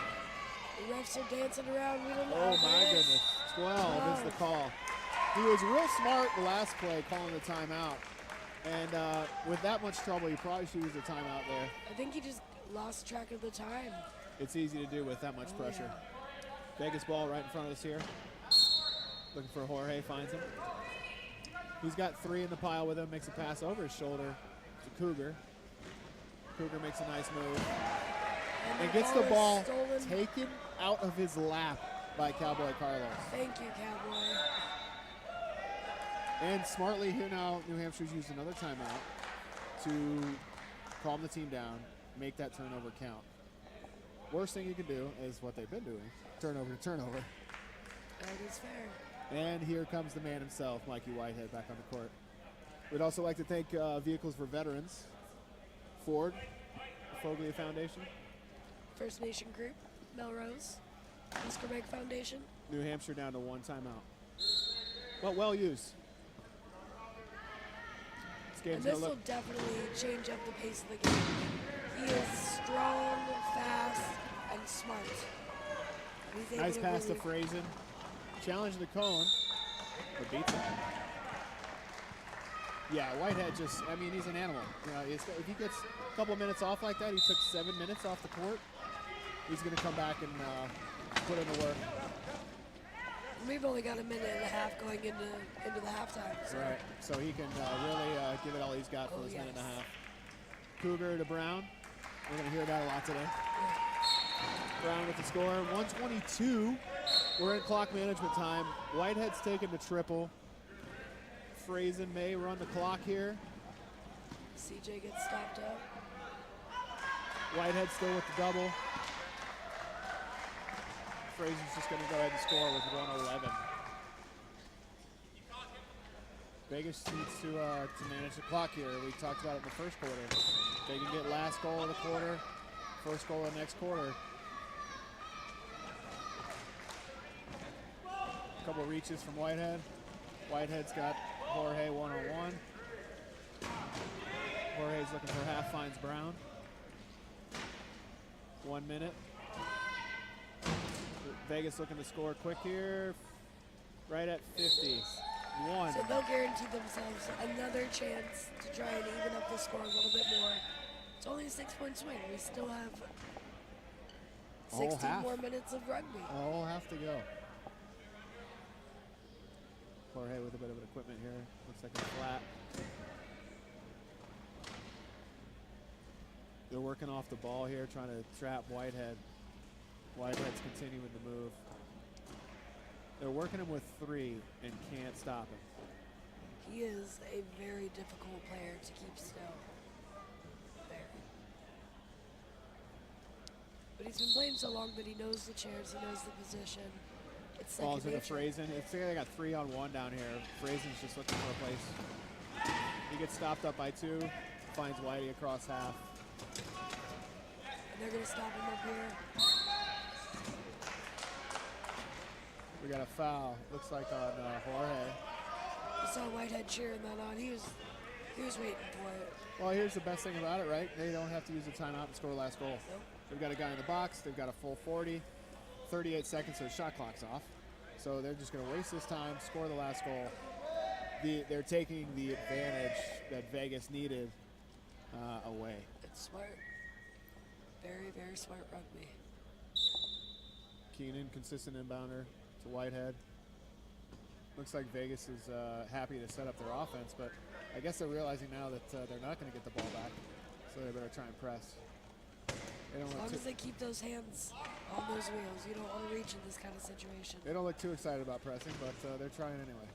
The refs are dancing around. We don't know. Oh how my it is. goodness. 12 is the call. He was real smart the last play calling the timeout. And with that much trouble, you probably should use the timeout there. I think he just lost track of the time. It's easy to do with that much pressure. Yeah. Vegas ball right in front of us here. Looking for Jorge, finds him. He's got three in the pile with him, makes a pass over his shoulder to Cougar. Cougar makes a nice move and gets the is ball stolen. taken out of his lap by Cowboy Carlos. Thank you, Cowboy. And smartly here now, New Hampshire's used another timeout to calm the team down, make that turnover count. Worst thing you can do is what they've been doing, turnover to turnover. That is fair. And here comes the man himself, Mikey Whitehead, back on the court. We'd also like to thank Vehicles for Veterans, Ford, Foglia Foundation, First Nation Group, Melrose, Oscar Mike Foundation. New Hampshire down to one timeout. But well used. This game's And gonna this will look. definitely change up the pace of the game. He is strong, fast, and smart. He's able Nice pass to really- Frazen. Challenge the cone, but beats him. Yeah, Whitehead just, I mean, he's an animal. You know, if he gets a couple minutes off like that, he took 7 minutes off the court. He's going to come back and put in the work. We've only got a minute and a half going into the halftime. So. Right, so he can really give it all he's got for his minute and a half. Cougar to Brown. We're going to hear that a lot today. Brown with the score, 122. We're in clock management time. Whitehead's taking the triple. Frazen may run the clock here. CJ gets stopped up. Whitehead still with the double. Frazen's just going to go ahead and score with 111. Vegas needs to manage the clock here. We talked about it in the first quarter. They can get last goal of the quarter, first goal of the next quarter. A couple reaches from Whitehead. Whitehead's got Jorge one-on-one. Jorge's looking for half, finds Brown. 1 minute. Vegas looking to score quick here. Right at 50. One. So they'll guarantee themselves another chance to try and even up the score a little bit more. It's only a 6-point swing. We still have A whole 16 half. more minutes of rugby. All have to go. Jorge with a bit of an equipment here. Looks like it's flat. They're working off the ball here, trying to trap Whitehead. Whitehead's continuing to move. They're working him with three and can't stop him. He is a very difficult player to keep still. Very. But he's been playing so long that he knows the chairs, he knows the position. It's Falls second into nature. Frazen. It's they got 3-on-1 down here. Frazen's just looking for a place. He gets stopped up by two. Finds Whitey across half. And they're going to stop him up here. We got a foul. Looks like on Jorge. I saw Whitehead cheering that on. He was waiting for it. Well, here's the best thing about it, right? They don't have to use a timeout to score the last goal. Nope. They've got a guy in the box. They've got a full 40, 38 seconds, so the shot clock's off. So they're just going to waste this time, score the last goal. They're taking the advantage that Vegas needed away. It's smart. Very, very smart rugby. Keenan, consistent inbounder to Whitehead. Looks like Vegas is happy to set up their offense, but I guess they're realizing now that they're not going to get the ball back, so they better try and press. They don't As look long too, as they keep those hands on those wheels, you don't want to reach in this kind of situation. they don't look too excited about pressing, but they're trying anyway.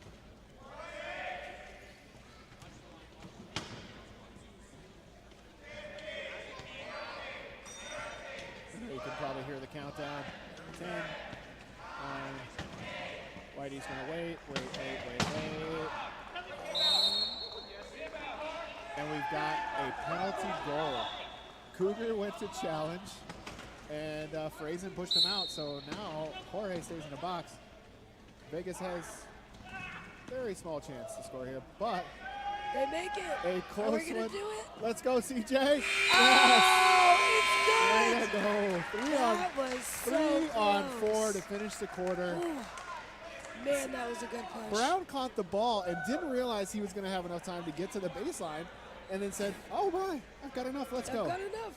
You can probably hear the countdown. 10, 9. Whitey's going to wait. And we've got a penalty goal. Cougar went to challenge, and Frazen pushed him out. So now Jorge stays in the box. Vegas has very small chance to score here, but They make it. a close Are we going one. to do it? Let's go, CJ. Oh, Way it's to good. go. That was so Three on close. 4 to finish the quarter. Ooh. Man, that was a good push. Brown caught the ball and didn't realize he was going to have enough time to get to the baseline, and then said, "Oh my, I've got enough. Let's I've go." got enough.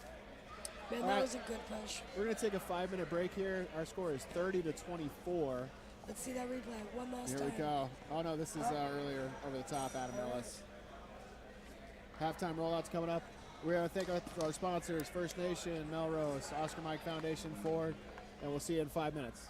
Man, All that right. was a good push. We're going to take a 5-minute break here. Our score is 30-24. Let's see that replay one last Here time. we go. Oh no, this is earlier over the top, Adam Ellis. Halftime rollouts coming up. We want to thank our sponsors, First Nation, Melrose, Oscar Mike Foundation, Ford, and we'll see you in 5 minutes.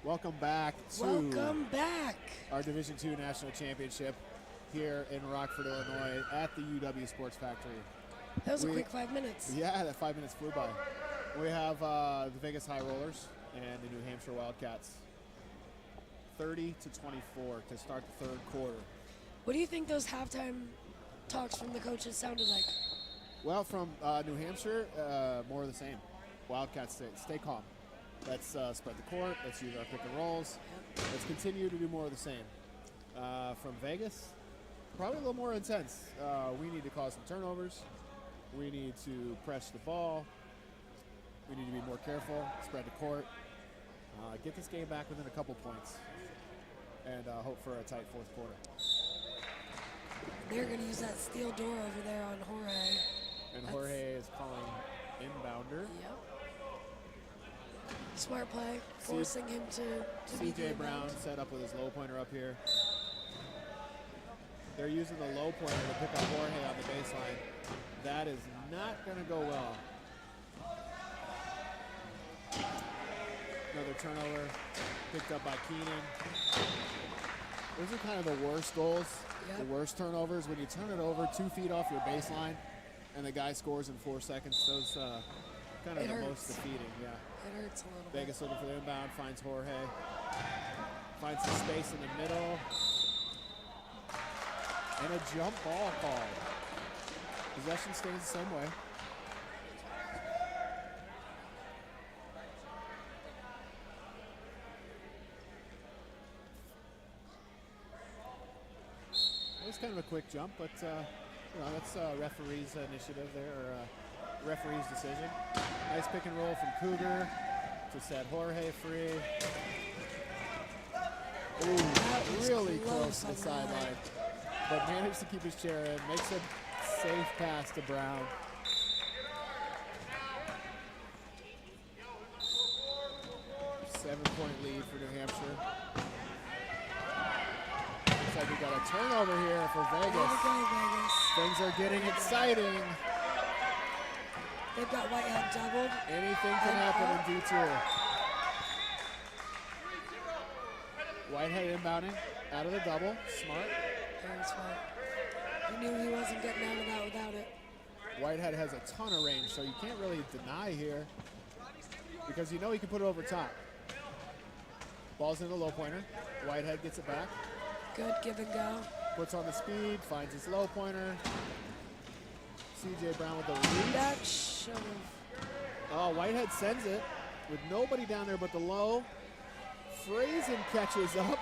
Welcome back to Welcome back. our Division II National Championship here in Rockford, Illinois at the UW Sports Factory. That was a quick 5 minutes. Yeah, that 5 minutes flew by. We have the Vegas High Rollers and the New Hampshire Wildcats. 30-24 to start the third quarter. What do you think those halftime talks from the coaches sounded like? Well, from New Hampshire, more of the same. Wildcats stay calm. Let's spread the court. Let's use our pick and rolls. Let's continue to do more of the same. From Vegas, probably a little more intense. We need to cause some turnovers. We need to press the ball. We need to be more careful, spread the court, get this game back within a couple points, and hope for a tight fourth quarter. They're going to use that steel door over there on Jorge. And Jorge is calling inbounder. Yep. Smart play, forcing him to beat the CJ Brown inbound. set up with his low pointer up here. They're using the low pointer to pick up Jorge on the baseline. That is not going to go well. Another turnover picked up by Keenan. Those are kind of the worst goals, Yep. the worst turnovers. When you turn it over 2 feet off your baseline and the guy scores in 4 seconds, those kind of It the hurts. most defeating, yeah. It hurts a little Vegas looking for the inbound, finds Jorge. Finds some space in the middle. And a jump ball call. Possession stays the same way. It was kind of a quick jump, but that's referee's initiative there, or referee's decision. Nice pick and roll from Cougar to set Jorge free. Ooh, was really close close to the on that. sideline, but managed to keep his chair in. Makes a safe pass to Brown. Seven-point lead for New Hampshire. Looks like we got a turnover here for bit. Way Vegas. to go, Vegas. Things are getting exciting. They've got Whitehead doubled. Anything can happen in D2. Whitehead inbounding out of the double. Smart. Very smart. He knew he wasn't getting out of that without it. Whitehead has a ton of range, so you can't really deny here because you know he can put it over top. Ball's in the low pointer. Whitehead gets it back. Good give and go. Puts on the speed, finds his low pointer. CJ Brown with the reach. That should have. Oh, Whitehead sends it with nobody down there but the low. Frazen catches up.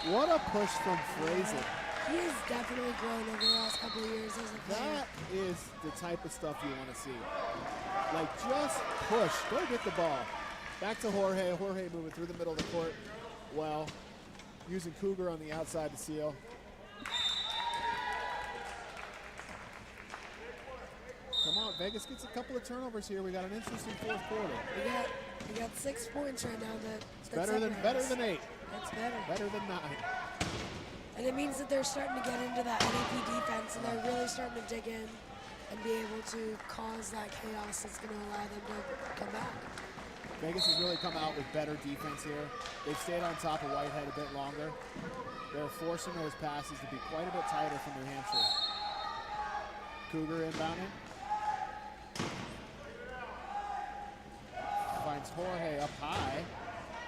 What a push from Frazen. He has definitely grown over the last couple of years as a player. That is the type of stuff you want to see. Like, just push. Go get the ball. Back to Jorge. Jorge moving through the middle of the court. Well, using Cougar on the outside to seal. Come on, Vegas gets a couple of turnovers here. We got an interesting fourth quarter. We got 6 points right now. That's Better than 8. That's better. Better than 9. And it means that they're starting to get into that NEP defense, and they're really starting to dig in and be able to cause that chaos that's going to allow them to come back. Vegas has really come out with better defense here. They've stayed on top of Whitehead a bit longer. They're forcing those passes to be quite a bit tighter for New Hampshire. Cougar inbounding. Finds Jorge up high.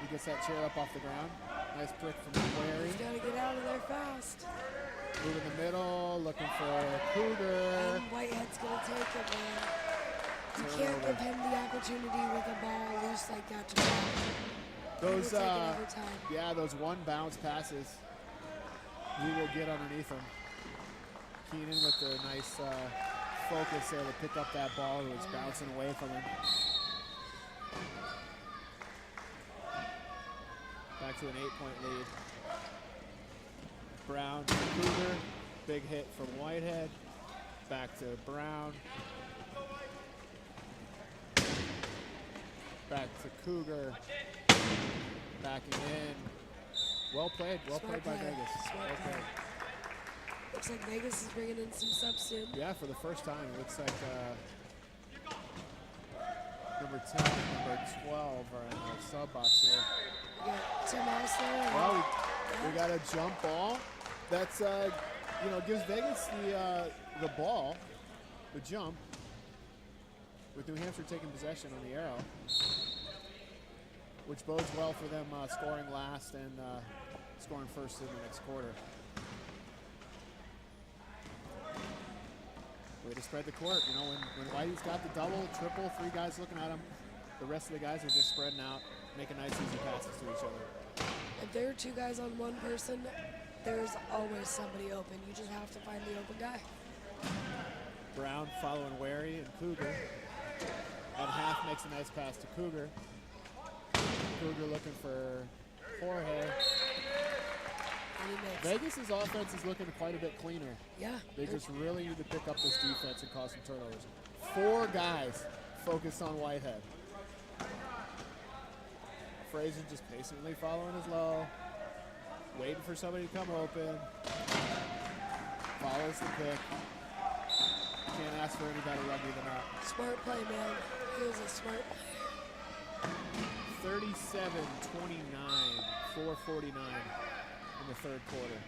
He gets that chair up off the ground. Nice prick from Query. He's got to get out of there fast. Moving the middle, looking for Cougar. And Whitehead's going to take it, man. You can't Turnover. give him the opportunity with a ball loose like that to drop. Those, He will take it every time. yeah, those one bounce passes. We will get underneath him. Keenan with the nice focus there to pick up that ball that was bouncing away from him. Back to an 8-point lead. Brown to Cougar. Big hit from Whitehead. Back to Brown. Back to Cougar. Backing in. Well played Smart by play. Vegas. Smart Well play. played. Looks like Vegas is bringing in some subs soon. Yeah, for the first time, it looks like number 10 and number 12 are in the sub box here. We got Tim Osler. Well, we got a jump ball. That's gives Vegas the ball, the jump, with New Hampshire taking possession on the arrow, which bodes well for them scoring last and scoring first in the next quarter. Way to spread the court. You know, when Whitey's got the double, triple, 3 guys looking at him, the rest of the guys are just spreading out, making nice, easy passes to each other. If there are 2 guys on 1 person, there's always somebody open. You just have to find the open guy. Brown following Wary and Cougar. At half makes a nice pass to Cougar. Cougar looking for Jorge. And he makes Vegas's offense is looking quite a bit cleaner. Yeah. They just really need to pick up this defense and cause some turnovers. 4 guys focused on Whitehead. Fraser just patiently following his low, waiting for somebody to come open. Follows the pick. Can't ask for any better rugby than that. Smart play, man. He was a smart player. 37-29, 4:49 in the third quarter.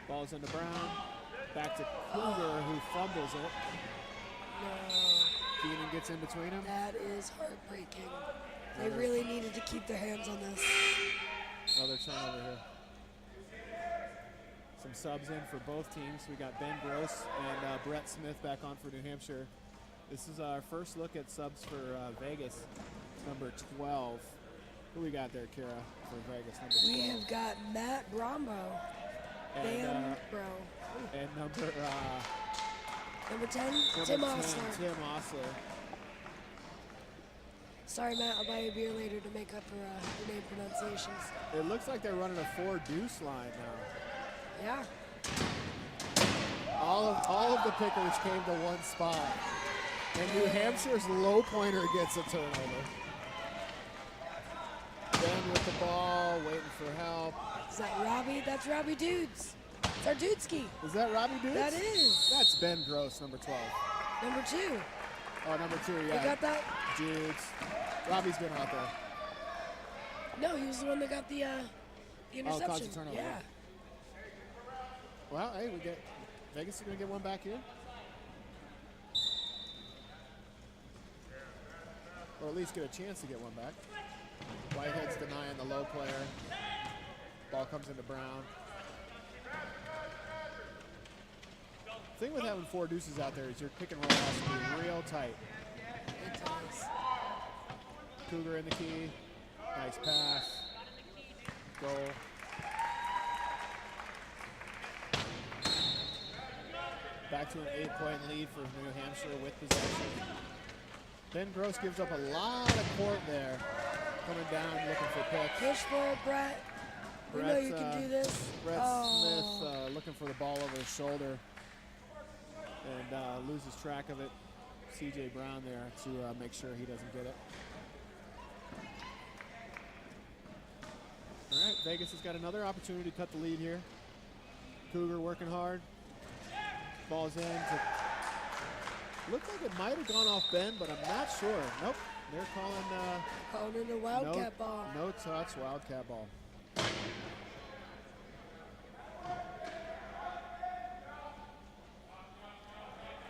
Ball's into Brown. Back to Cougar, who fumbles it. No. Keenan gets in between them. That is heartbreaking. They really needed to keep their hands on this. Another turnover here. Some subs in for both teams. We got Ben Gross and Brett Smith back on for New Hampshire. This is our first look at subs for Vegas. Number 12. Who we got there, Kira, for Vegas? Number 12. We have got Matt Brombo. And, Bro. and number 10, number Tim 10, Osler. Tim Osler. Sorry, Matt. I'll buy you a beer later to make up for your name pronunciations. It looks like they're running a 4-deuce line now. Yeah. All of the pickers came to one spot. And New Hampshire's low pointer gets a turnover. Ben with the ball, waiting for help. Is that Robbie? That's Robbie Dudes. It's our Dudeski. Is that Robbie Dudes? That is. That's Ben Gross, number 12. Number 2. Oh, number 2, You yeah. got that? Dudes. Robbie's been out there. No, he was the one that got the interception. caused the turnover, Yeah. yeah. Well, hey, Vegas is going to get one back here. Or at least get a chance to get one back. Whitehead's denying the low player. Ball comes into Brown. The thing with having 4 deuces out there is your pick and roll has to be real tight. It does. Cougar in the key. Nice pass. Goal. Back to an 8-point lead for New Hampshire with possession. Ben Gross gives up a lot of court there. Coming down, looking for pick. Push for it, Brett. We know you can do this. Brett Oh. Smith looking for the ball over his shoulder and loses track of it. C.J. Brown there to make sure he doesn't get it. All right, Vegas has got another opportunity to cut the lead here. Cougar working hard. Ball's in. Looks like it might have gone off Ben, but I'm not sure. Nope. They're calling In the Wildcat ball. no touch, Wildcat ball.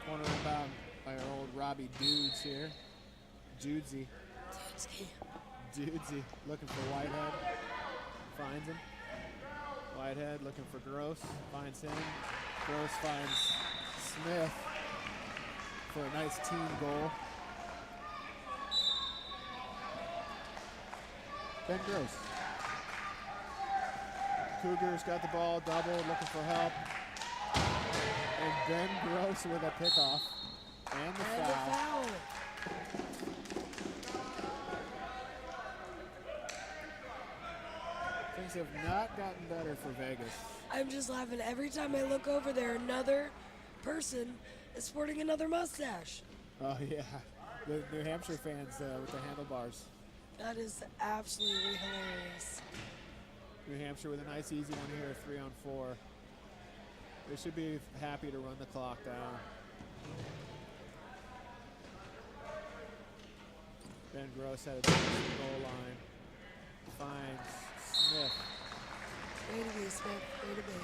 Corner inbound by our old Robbie Dudes here. Dudesy. Dudesy looking for Whitehead. Finds him. Whitehead looking for Gross. Finds him. Gross finds Smith for a nice team goal. Ben Gross. Cougars got the ball, doubled, looking for help. And Ben Gross with a pickoff. And the foul. Things have not gotten better for Vegas. I'm just laughing. Every time I look over there, another person is sporting another mustache. Oh, yeah. The New Hampshire fans with the handlebars. That is absolutely hilarious. New Hampshire with a nice easy one here, 3-on-4. They should be happy to run the clock down. Ben Gross had a goal line. Finds Smith. Way to be, Smith. Way to be.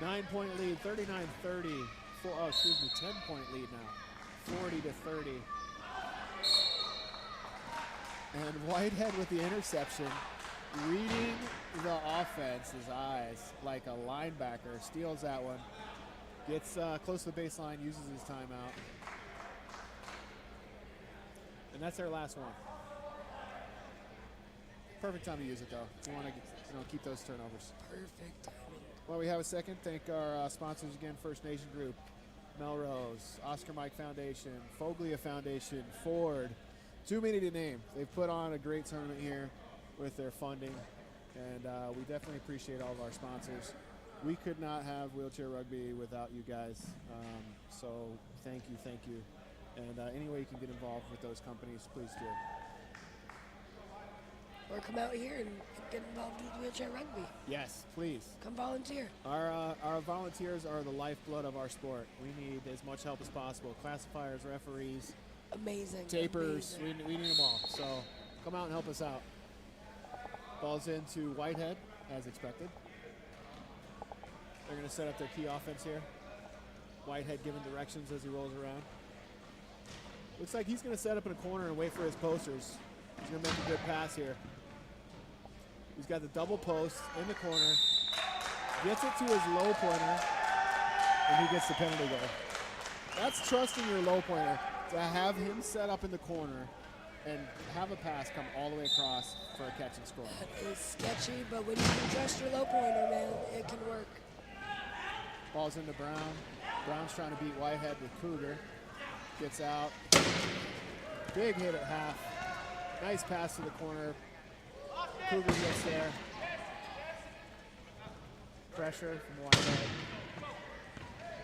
9-point lead, 39-30. 10-point lead now, 40-30. And Whitehead with the interception, reading the offense's eyes like a linebacker, steals that one, gets close to the baseline, uses his timeout. And that's their last one. Perfect time to use it, though, if you want to keep those turnovers. Perfect timing. While we have a second, thank our sponsors again, First Nation Group, Melrose, Oscar Mike Foundation, Foglia Foundation, Ford. Too many to name. They've put on a great tournament here with their funding, and we definitely appreciate all of our sponsors. We could not have wheelchair rugby without you guys, so thank you. And any way you can get involved with those companies, please do. Or come out here and get involved with wheelchair rugby. Yes, please. Come volunteer. Our volunteers are the lifeblood of our sport. We need as much help as possible. Classifiers, referees, Amazing. tapers, Amazing. we need them all. So come out and help us out. Ball's into Whitehead, as expected. They're going to set up their key offense here. Whitehead giving directions as he rolls around. Looks like he's going to set up in a corner and wait for his posters. He's going to make a good pass here. He's got the double post in the corner. Gets it to his low pointer, and he gets the penalty goal. That's trusting your low pointer to have him set up in the corner and have a pass come all the way across for a catch and score. That is sketchy, but when you can trust your low pointer, man, it can work. Ball's into Brown. Brown's trying to beat Whitehead with Cougar. Gets out. Big hit at half. Nice pass to the corner. Cougar gets there. Pressure from Whitehead.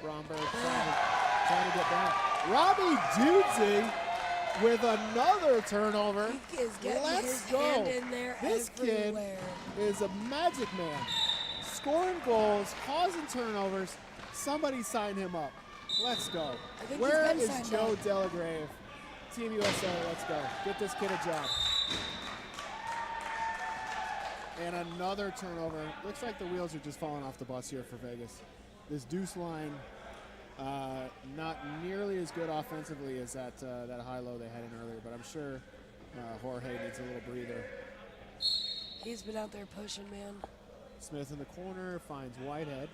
Bromberg trying to get down. Robbie Dudesy with another turnover. He is getting Let's his go. hand in there This everywhere. kid is a magic man. Scoring goals, causing turnovers. Somebody sign him up. Let's go. I think Where he's been is signed Joe up. Delagrave? Team USA, let's go. Get this kid a job. And another turnover. Looks like the wheels are just falling off the bus here for Vegas. This deuce line, not nearly as good offensively as that high-low they had in earlier, but I'm sure Jorge needs a little breather. He's been out there pushing, man. Smith in the corner finds Whitehead.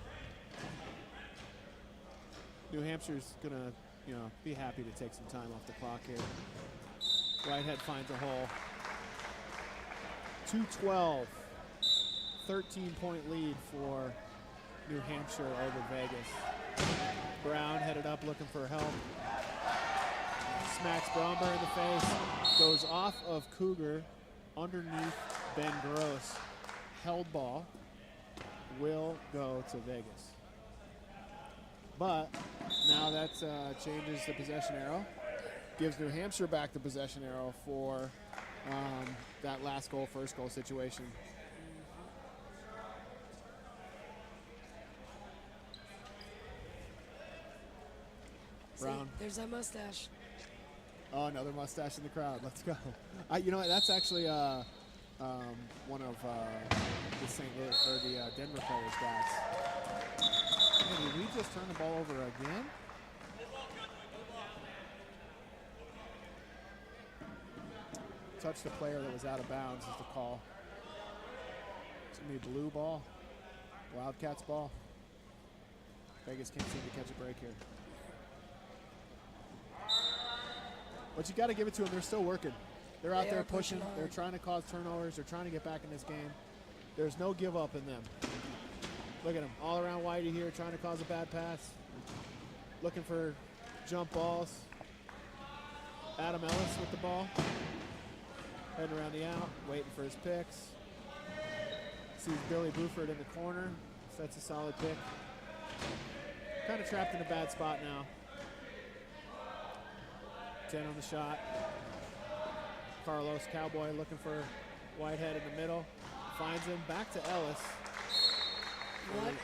New Hampshire's gonna, be happy to take some time off the clock here. Whitehead finds a hole. 2-12, 13-point lead for New Hampshire over Vegas. Brown headed up looking for help. Smacks Bromberg in the face. Goes off of Cougar underneath Ben Gross. Held ball. Will go to Vegas. But now that changes the possession arrow. Gives New Hampshire back the possession arrow for that last goal, first goal situation. Brown. See, there's that mustache. Oh, another mustache in the crowd. Let's go. You know what? That's actually one of the St. Louis or the Denver players' dads. Hey, did we just turn the ball over again? Touched the player that was out of bounds is the call. It's going to be blue ball. Wildcats ball. Vegas can't seem to catch a break here. But you got to give it to them. They're still working. They're out there pushing. They're trying to cause turnovers. They're trying to get back in this game. There's no give up in them. Look at them. All around Whitey here trying to cause a bad pass. Looking for jump balls. Adam Ellis with the ball. Heading around the out. Waiting for his picks. Sees Billy Buford in the corner. Sets a solid pick. Kind of trapped in a bad spot now. 10 on the shot. Carlos Cowboy looking for Whitehead in the middle. Finds him. Back to Ellis. What a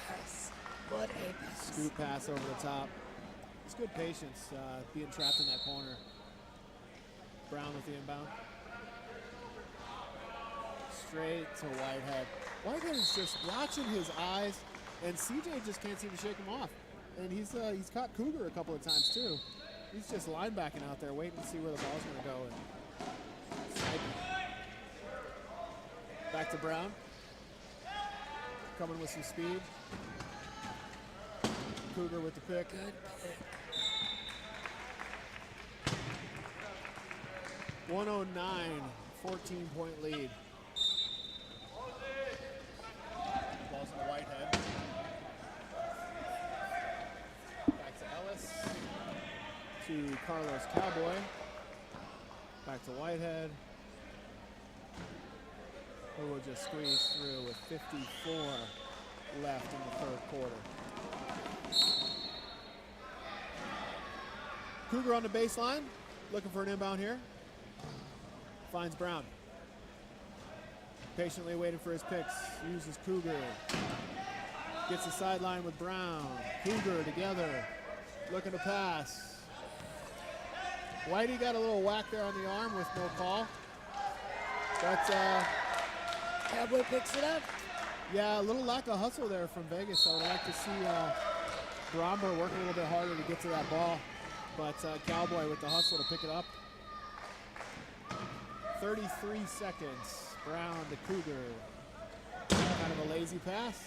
pass. What a pass. Scoop pass over the top. It's good patience being trapped in that corner. Brown with the inbound. straight to Whitehead. Whitehead is just watching his eyes, and CJ just can't seem to shake him off. And he's caught Cougar a couple of times too. He's just linebacking out there, waiting to see where the ball's going to go. And sniping. Back to Brown. Coming with some speed. Cougar with the pick. Good pick. 109, 14-point lead. Ball's in the Whitehead. Back to Ellis. To Carlos Cowboy. Back to Whitehead, who will just squeeze through with 54 left in the third quarter. Cougar on the baseline, looking for an inbound here. Finds Brown. Patiently waiting for his picks. Uses Cougar. Gets the sideline with Brown. Cougar together. Looking to pass. Whitey got a little whack there on the arm with no call. But Cowboy picks it up. yeah, a little lack of hustle there from Vegas. I would like to see Bromber work a little bit harder to get to that ball. But Cowboy with the hustle to pick it up. 33 seconds. Brown to Cougar. Kind of a lazy pass.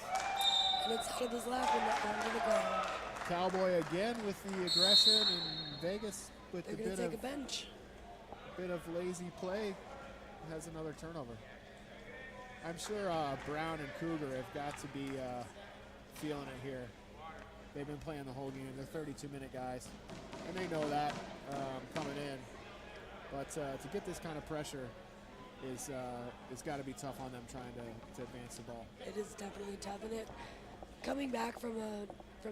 And it's out of his lap and under the ground. Cowboy again with the aggression, and Vegas with They're the going to bit take a bench. lazy play has another turnover. I'm sure Brown and Cougar have got to be feeling it here. They've been playing the whole game. They're 32-minute guys, and they know that coming in. But to get this kind of pressure is got to be tough on them trying to advance the ball. It is definitely tough, and coming back from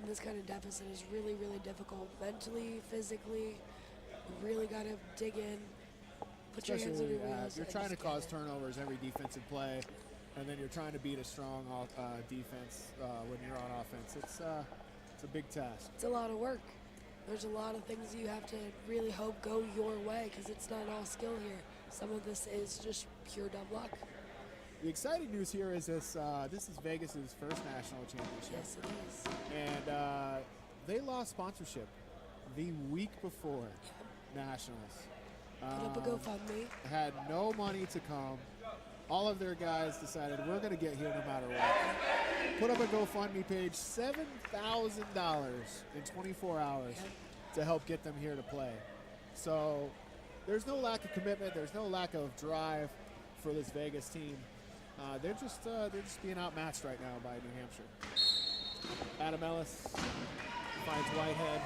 this kind of deficit is really, really difficult. Mentally, physically, you really got to dig in. Put your hands on your wheels. You're and trying to just get cause it. turnovers every defensive play, and then you're trying to beat a strong defense when you're on offense. It's a big task. It's a lot of work. There's a lot of things you have to really hope go your way because it's not all skill here. Some of this is just pure dumb luck. The exciting news here is this is Vegas's first national championship. Yes, it is. And they lost sponsorship the week before nationals. Put up a GoFundMe. Had no money to come. All of their guys decided we're going to get here no matter what. Put up a GoFundMe page, $7,000 in 24 hours to help get them here to play. So there's no lack of commitment. There's no lack of drive for this Vegas team. They're just being outmatched right now by New Hampshire. Adam Ellis finds Whitehead.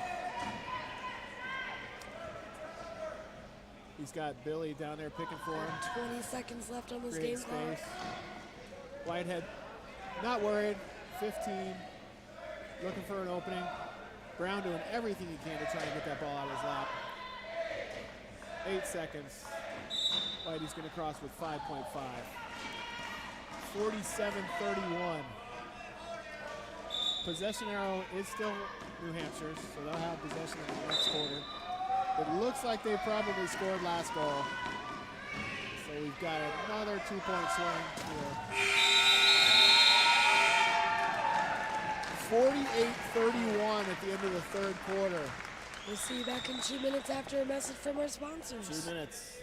He's got Billy down there picking for him. 20 seconds left on this Creating game clock. space. Whitehead, not worried. 15, looking for an opening. Brown doing everything he can to try and get that ball out of his lap. 8 seconds. Whitey's going to cross with 5.5. 47-31. Possession arrow is still New Hampshire's, so they'll have possession in the next quarter. It looks like they probably scored last goal. So we've got another 2-point swing here. 48-31 at the end of the third quarter. We'll see you back in 2 minutes after a message from our sponsors. 2 minutes.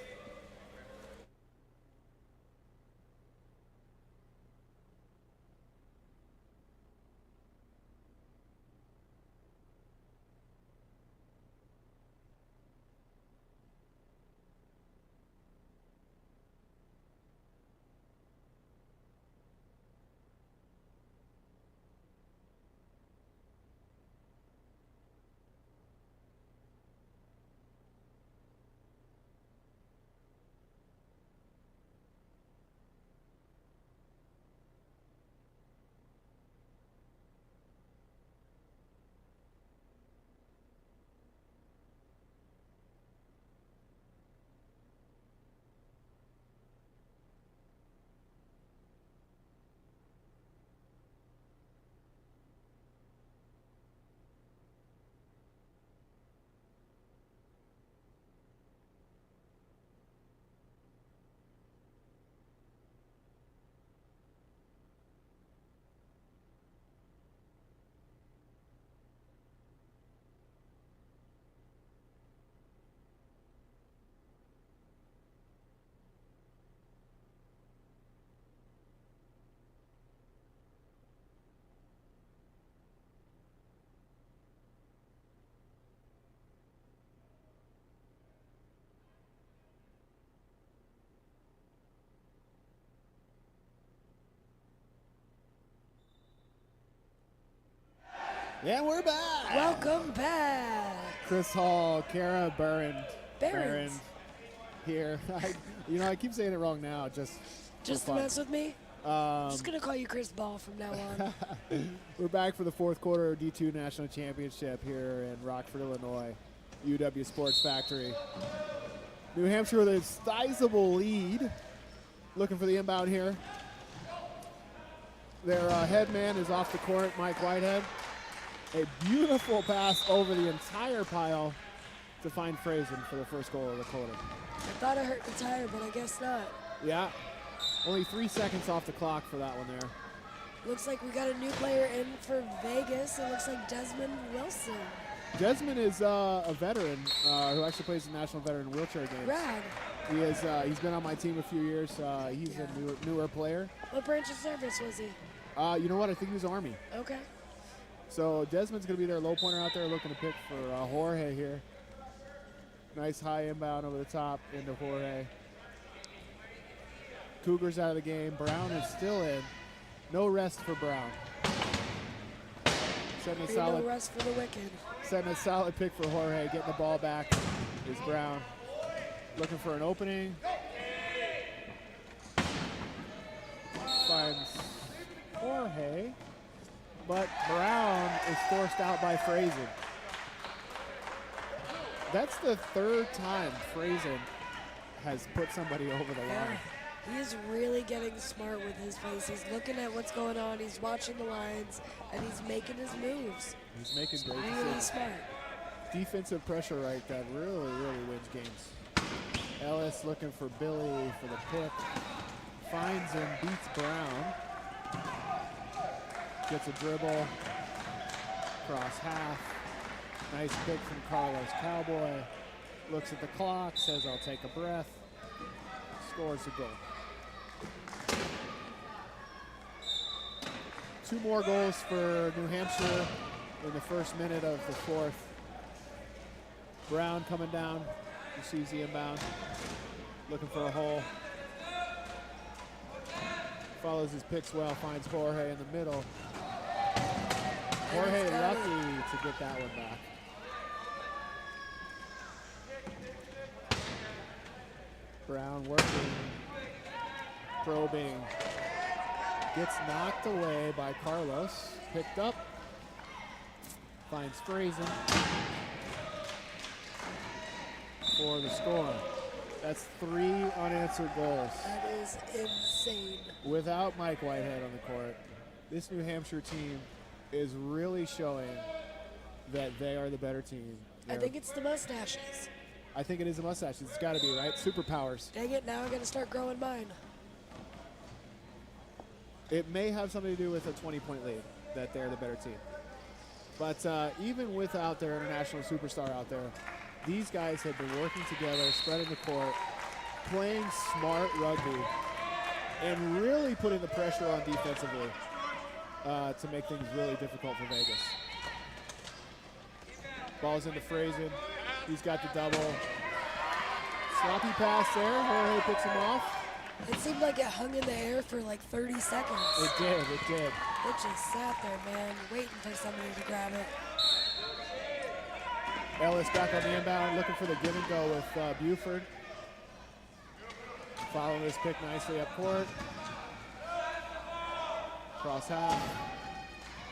Yeah, we're back. Welcome back. Chris Hall, Kara Barons. here. I keep saying it wrong now. Just To fun. mess with me? Just going to call you Chris Ball from now on. We're back for the fourth quarter D2 National Championship here in Rockford, Illinois, UW Sports Factory. New Hampshire with a sizable lead. Looking for the inbound here. Their head man is off the court, Mike Whitehead. A beautiful pass over the entire pile to find Frazen for the first goal of the quarter. I thought I hurt the tire, but I guess not. Yeah, only 3 seconds off the clock for that one there. Looks like we got a new player in for Vegas. It looks like Desmond Wilson. Desmond is a veteran who actually plays the National Veteran Wheelchair Games. Rad. He is. He's been on my team a few years. He's a newer player. What branch of service was he? You know what? I think he was Army. Okay. So Desmond's going to be their low pointer out there, looking to pick for Jorge here. Nice high inbound over the top into Jorge. Cougars out of the game. Brown is still in. No rest for Brown. Setting a solid. No rest for the wicked. Setting a solid pick for Jorge. Getting the ball back is Brown. Looking for an opening. Finds Jorge. But Brown is forced out by Frazen. That's the third time Frazen has put somebody over the line. He is really getting smart with his plays. He's looking at what's going on. He's watching the lines, and he's making his moves. He's making great Really decisions. smart. Defensive pressure right that really wins games. Ellis looking for Billy for the pick. Finds him, beats Brown. Gets a dribble. Cross half. Nice pick from Carlos Cowboy. Looks at the clock, says I'll take a breath. Scores a goal. 2 more goals for New Hampshire in the first minute of the fourth. Brown coming down, receives the inbound, looking for a hole. Follows his picks well, finds Jorge in the middle. Jorge lucky to get that one back. Brown working, probing, gets knocked away by Carlos, picked up, finds Frazen for the score. That's 3 unanswered goals. That is insane. Without Mike Whitehead on the court, this New Hampshire team is really showing that they are the better team. I think it's the mustaches. I think it is the mustache. It's got to be, right? Superpowers. Dang it, now I gotta start growing mine. It may have something to do with a 20-point lead, that they're the better team. But even without their international superstar out there, these guys have been working together, spreading the court, playing smart rugby, and really putting the pressure on defensively to make things really difficult for Vegas. Ball's into Frazen. He's got the double. Sloppy pass there. Jorge picks him off. It seemed like it hung in the air for like 30 seconds. It did. It just sat there, man, waiting for somebody to grab it. Ellis back on the inbound, looking for the give and go with Buford. Following this pick nicely up court. Cross half.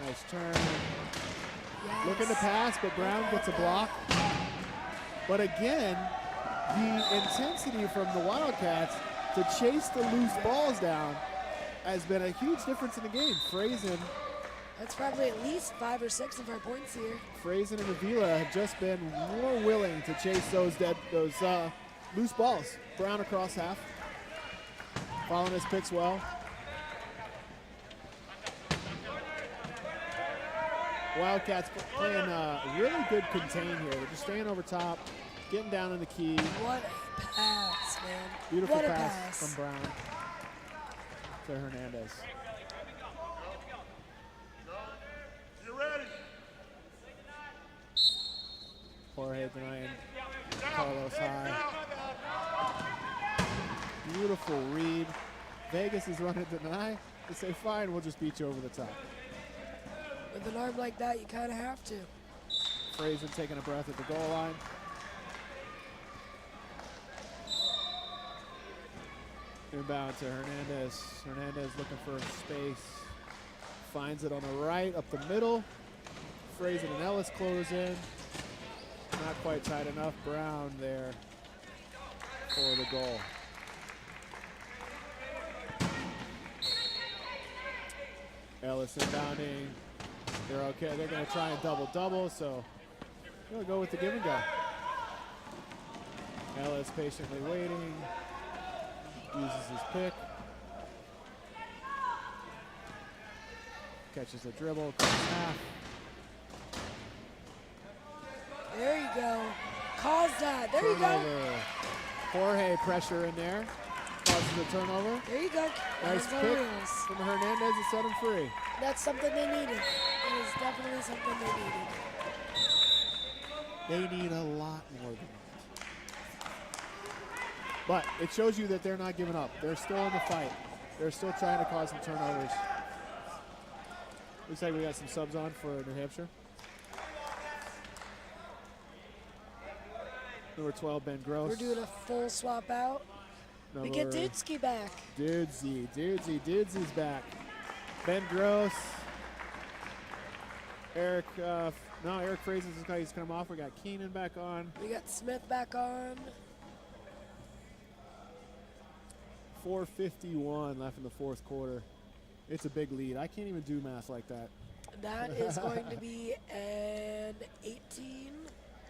Nice turn. Yes. Looking to pass, but Brown gets a block. But again, the intensity from the Wildcats to chase the loose balls down has been a huge difference in the game. Frazen That's probably at least 5 or 6 of our points here. Frazen and Avila have just been more willing to chase those loose balls. Brown across half. Following his picks well. Wildcats playing really good contain here. They're just staying over top, getting down in the key. What a pass, man. Beautiful what a pass from Brown to Hernandez. Jorge denying Carlos high. Beautiful read. Vegas is running deny. They say, fine, we'll just beat you over the top. With an arm like that, you kind of have to. Frazen taking a breath at the goal line. Inbound to Hernandez. Hernandez looking for space. Finds it on the right, up the middle. Frazen and Ellis close in. Not quite tight enough. Brown there for the goal. Ellis inbounding. They're okay. They're going to try and double-double, so they'll go with the give and go. Ellis patiently waiting. Uses his pick. Catches the dribble, cuts half. There you go. Cause that. There you go. Turnover. Jorge pressure in there. Causes a turnover. There you go. Nice Hands on pick wheels. from Hernandez to set him free. That's something they needed. It is definitely something they needed. They need a lot more than that. But it shows you that they're not giving up. They're still in the fight. They're still trying to cause some turnovers. Looks like we got some subs on for New Hampshire. Number 12, Ben Gross. We're doing a full swap out. We get Dudesky back. Dudesy's back. Ben Gross. Eric Frazen's he's come off. We got Keenan back on. We got Smith back on. 4:51 left in the fourth quarter. It's a big lead. I can't even do math like that. That is going to be an 18.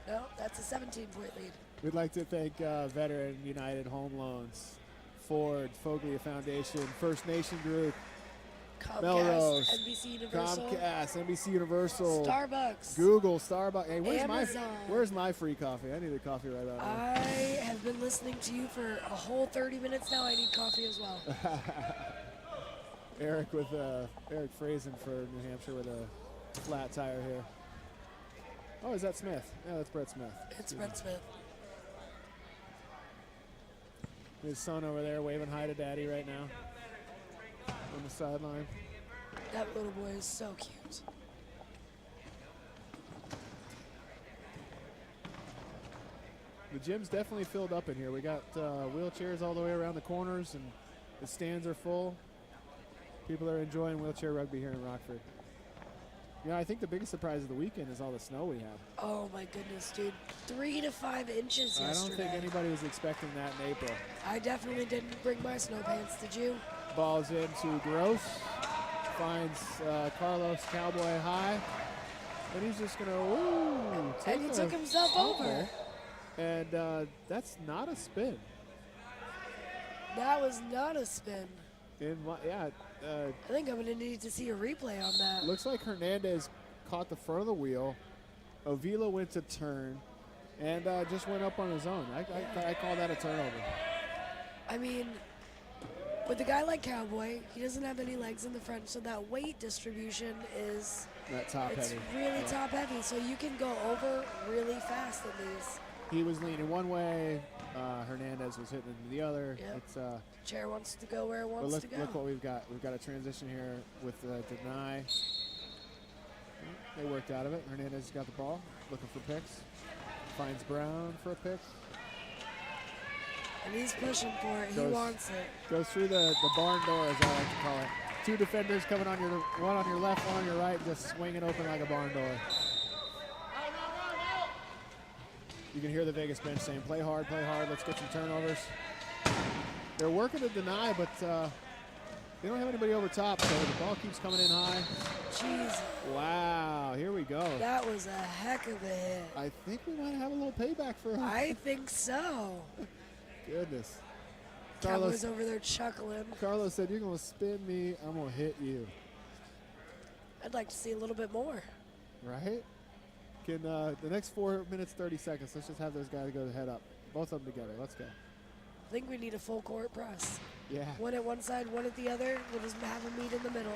No, that's a 17-point lead. We'd like to thank Veteran United Home Loans, Ford, Foglia Foundation, First Nation Group, Comcast, Melrose, NBC Universal, Comcast, NBC Universal, Starbucks, Google, Starbucks. Hey, Amazon. where's my free coffee? I need a coffee right about now. I have been listening to you for a whole 30 minutes now. I need coffee as well. Eric Frazen for New Hampshire with a flat tire here. Oh, is that Smith? Yeah, that's Brett Smith. It's Brett Smith. His son over there waving hi to Daddy right now on the sideline. That little boy is so cute. The gym's definitely filled up in here. We got wheelchairs all the way around the corners, and the stands are full. People are enjoying wheelchair rugby here in Rockford. Yeah, I think the biggest surprise of the weekend is all the snow we have. Oh my goodness, dude. 3 to 5 inches yesterday. I don't think anybody was expecting that in April. I definitely didn't bring my snow pants, did you? Ball's into Gross. Finds Carlos Cowboy high. And he's just going to, And he took himself over. And that's not a spin. That was not a spin. I think I'm going to need to see a replay on that. Looks like Hernandez caught the front of the wheel. Avila went to turn and just went up on his own. I call that a turnover. I mean, with a guy like Cowboy, he doesn't have any legs in the front, so that weight distribution is Top heavy. really top heavy, so you can go over really fast in these. He was leaning one way. Hernandez was hitting into the other. Yep. It's Chair wants to go where it wants to go. Look what we've got. We've got a transition here with deny. They worked out of it. Hernandez got the ball, looking for picks. Finds Brown for a pick. And he's pushing for it. He wants it. Goes through the barn door, as I like to call it. 2 defenders coming on one on your left, one on your right, just swinging open like a barn door. You can hear the Vegas bench saying, play hard, let's get some turnovers. They're working to deny, but they don't have anybody over top, so the ball keeps coming in high. Jeez. Wow, here we go. That was a heck of a hit. I think we might have a little payback for him. I think so. Goodness. Cowboy's over there chuckling. Carlos said, you're going to spin me, I'm going to hit you. I'd like to see a little bit more. Right? Can the next 4 minutes, 30 seconds, let's just have those guys go head up. Both of them together. Let's go. I think we need a full court press. Yeah. One at one side, one at the other. We'll just have them meet in the middle.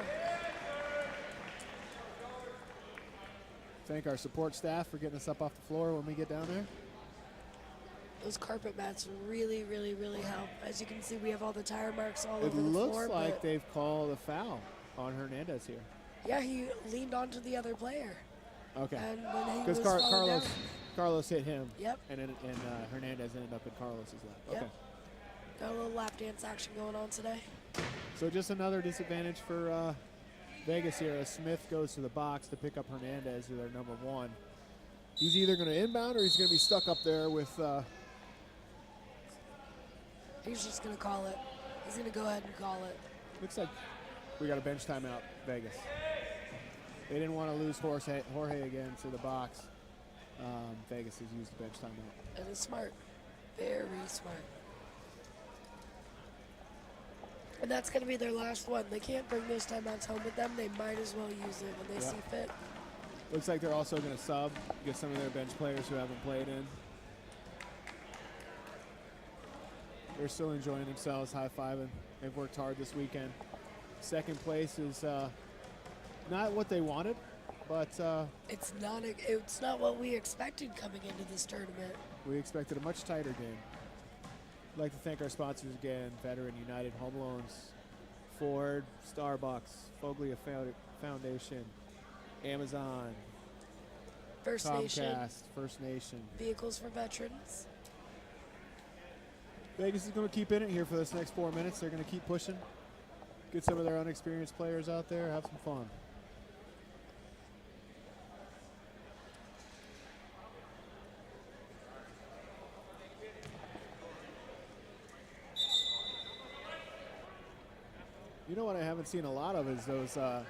Thank our support staff for getting us up off the floor when we get down there. Those carpet mats really, really, really help. As you can see, we have all the tire marks all It over the floor. looks like they've called a foul on Hernandez here. Yeah, he leaned onto the other player. Okay. And when he was Because falling down, Carlos hit him. Yep. And Hernandez ended up in Carlos's lap. Yep. Okay. Got a little lap dance action going on today. So just another disadvantage for Vegas here as Smith goes to the box to pick up Hernandez, who their number 1. He's either going to inbound or he's going to be stuck up there with. He's just going to call it. He's going to go ahead and call it. Looks like we got a bench timeout, Vegas. They didn't want to lose Jorge again to the box. Vegas has used the bench timeout. And it's smart. Very smart. And that's going to be their last one. They can't bring those timeouts home with them. They might as well use it when they see fit. Looks like they're also going to sub, get some of their bench players who haven't played in. They're still enjoying themselves, high-fiving. They've worked hard this weekend. Second place is not what they wanted, but It's not what we expected coming into this tournament. we expected a much tighter game. I'd like to thank our sponsors again, Veteran United Home Loans, Ford, Starbucks, Foglia Foundation, Amazon, First Comcast, Nation, First Nation. Vehicles for Veterans. Vegas is going to keep in it here for this next 4 minutes. They're going to keep pushing, get some of their unexperienced players out there, have some fun. You know what I haven't seen a lot of is those the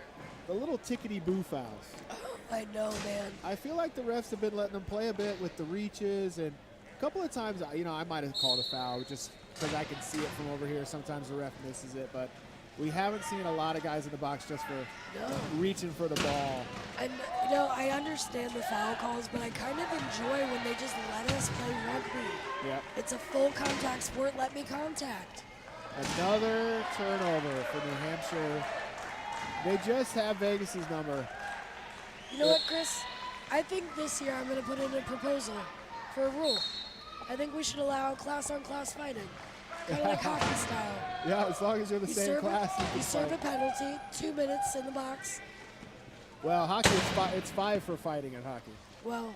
little tickety-boo fouls. Oh, I know, man. I feel like the refs have been letting them play a bit with the reaches, and a couple of times, I might have called a foul just because I can see it from over here. Sometimes the ref misses it, but we haven't seen a lot of guys in the box just for reaching for the ball. And, I understand the foul calls, but I kind of enjoy when they just let us play rugby. Yeah. It's a full contact sport. Let me contact. Another turnover for New Hampshire. They just have Vegas's number. You know what, Chris? I think this year I'm going to put in a proposal for a rule. I think we should allow class-on-class fighting, kind of like hockey style. Yeah, as long as you're the same class. You serve a penalty, 2 minutes in the box. Well, hockey, it's 5 for fighting in hockey. Well,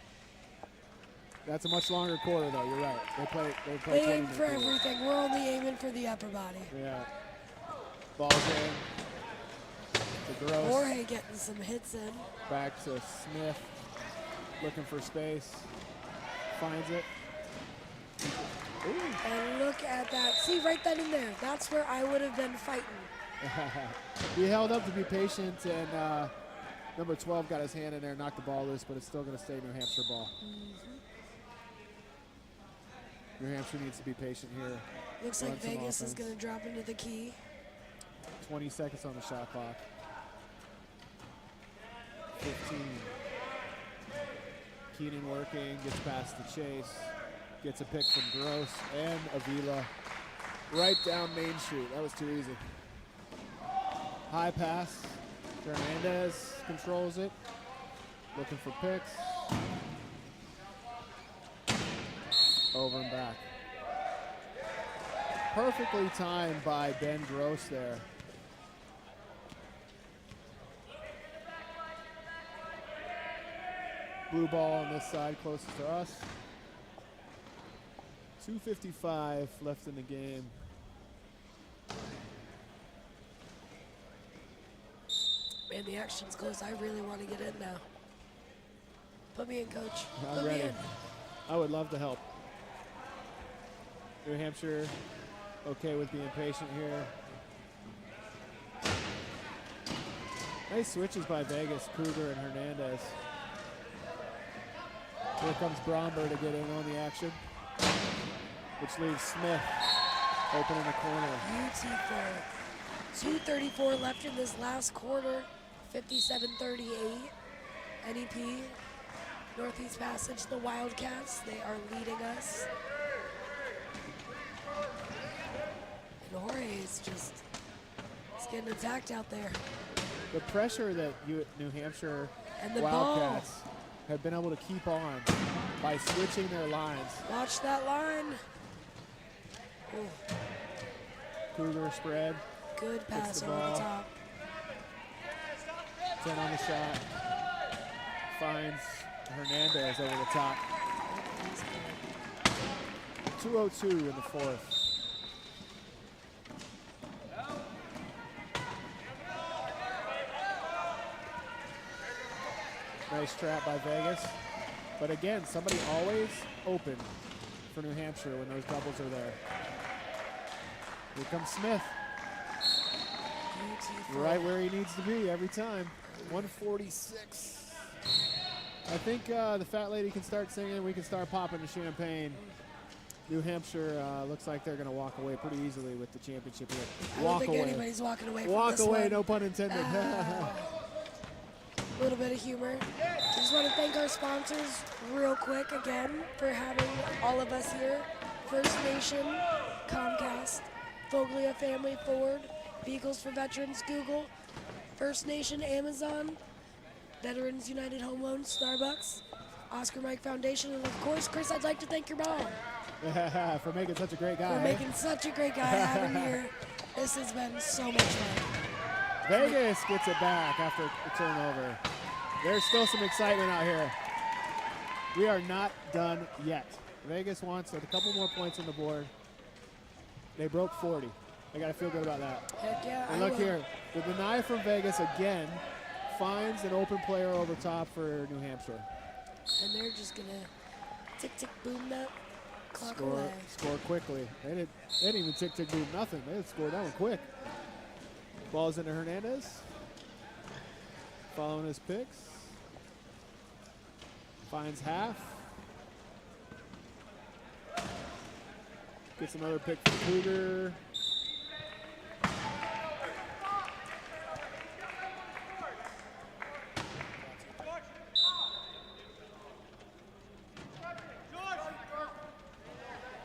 that's a much longer quarter, though. You're right. They play they 20 aim minutes for quarter. everything. We're only aiming for the upper body. Yeah. Ball's in. To Gross. Jorge getting some hits in. Back to Smith. Looking for space. Finds it. Ooh. And look at that. See, right then and there. That's where I would have been fighting. He held up to be patient, and number 12 got his hand in there, knocked the ball loose, but it's still going to stay New Hampshire ball. New Hampshire needs to be patient here. Looks like Vegas is going to drop into the key. 20 seconds on the shot clock. 15. Keenan working, gets past the chase, gets a pick from Gross and Avila right down Main Street. That was too easy. High pass. Hernandez controls it. Looking for picks. Over and back. Perfectly timed by Ben Gross there. Blue ball on this side closest to us. 2:55 left in the game. Man, the action's close. I really want to get in now. Put me in, coach. I'm Put me ready. in. I would love to help. New Hampshire okay with being patient here. Nice switches by Vegas, Kruger and Hernandez. Here comes Bromberg to get in on the action, which leaves Smith open in the corner. Beautiful. 2:34 left in this last quarter. 57-38. NEP, Northeast Passage, the Wildcats, they are leading us. And Jorge is just, he's getting attacked out there. The pressure that New Hampshire And the Wildcats have been able to keep on by switching their lines. Watch that line. Ooh, Kruger spread. good pass the over the ball. top. 10 on the shot. Finds Hernandez over the top. 2:02 in the fourth. Nice trap by Vegas. But again, somebody always open for New Hampshire when those doubles are there. Here comes Smith. Beautiful. Right where he needs to be every time. 146. I think the fat lady can start singing. We can start popping the champagne. New Hampshire looks like they're going to walk away pretty easily with the championship here. I don't think anybody's walking away from Walk this away, one. no pun intended. A little bit of humor. Just want to thank our sponsors real quick again for having all of us here. First Nation, Comcast, Foglia Family Ford, Vehicles for Veterans Google, First Nation Amazon, Veterans United Home Loans Starbucks, Oscar Mike Foundation, and of course, Chris, I'd like to thank your mom For making such a great guy. for making such a great guy having here. This has been so much fun. Vegas gets it back after the turnover. There's still some excitement out here. We are not done yet. Vegas wants a couple more points on the board. They broke 40. I got to feel good about that. Heck yeah, And I look will. here, the deny from Vegas again finds an open player over top for New Hampshire. And they're just going to tick, tick, boom that clock Score, away. score quickly. They didn't even tick, tick, boom, nothing. They had scored that one quick. Ball's into Hernandez. Following his picks. Finds half. Gets another pick for Cougar.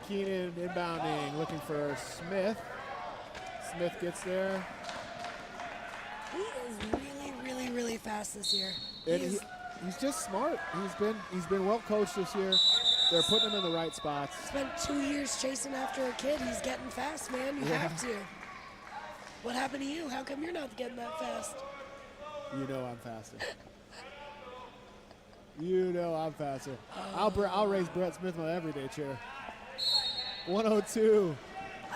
Keenan inbounding, looking for Smith. Smith gets there. He is really, really, really fast this year. And he's just smart. He's been well coached this year. They're putting him in the right spots. Spent 2 years chasing after a kid. He's getting fast, man. You have to. What happened to you? How come you're not getting that fast? You know I'm faster. You know I'm faster. I'll raise Brett Smith on every day chair. 102.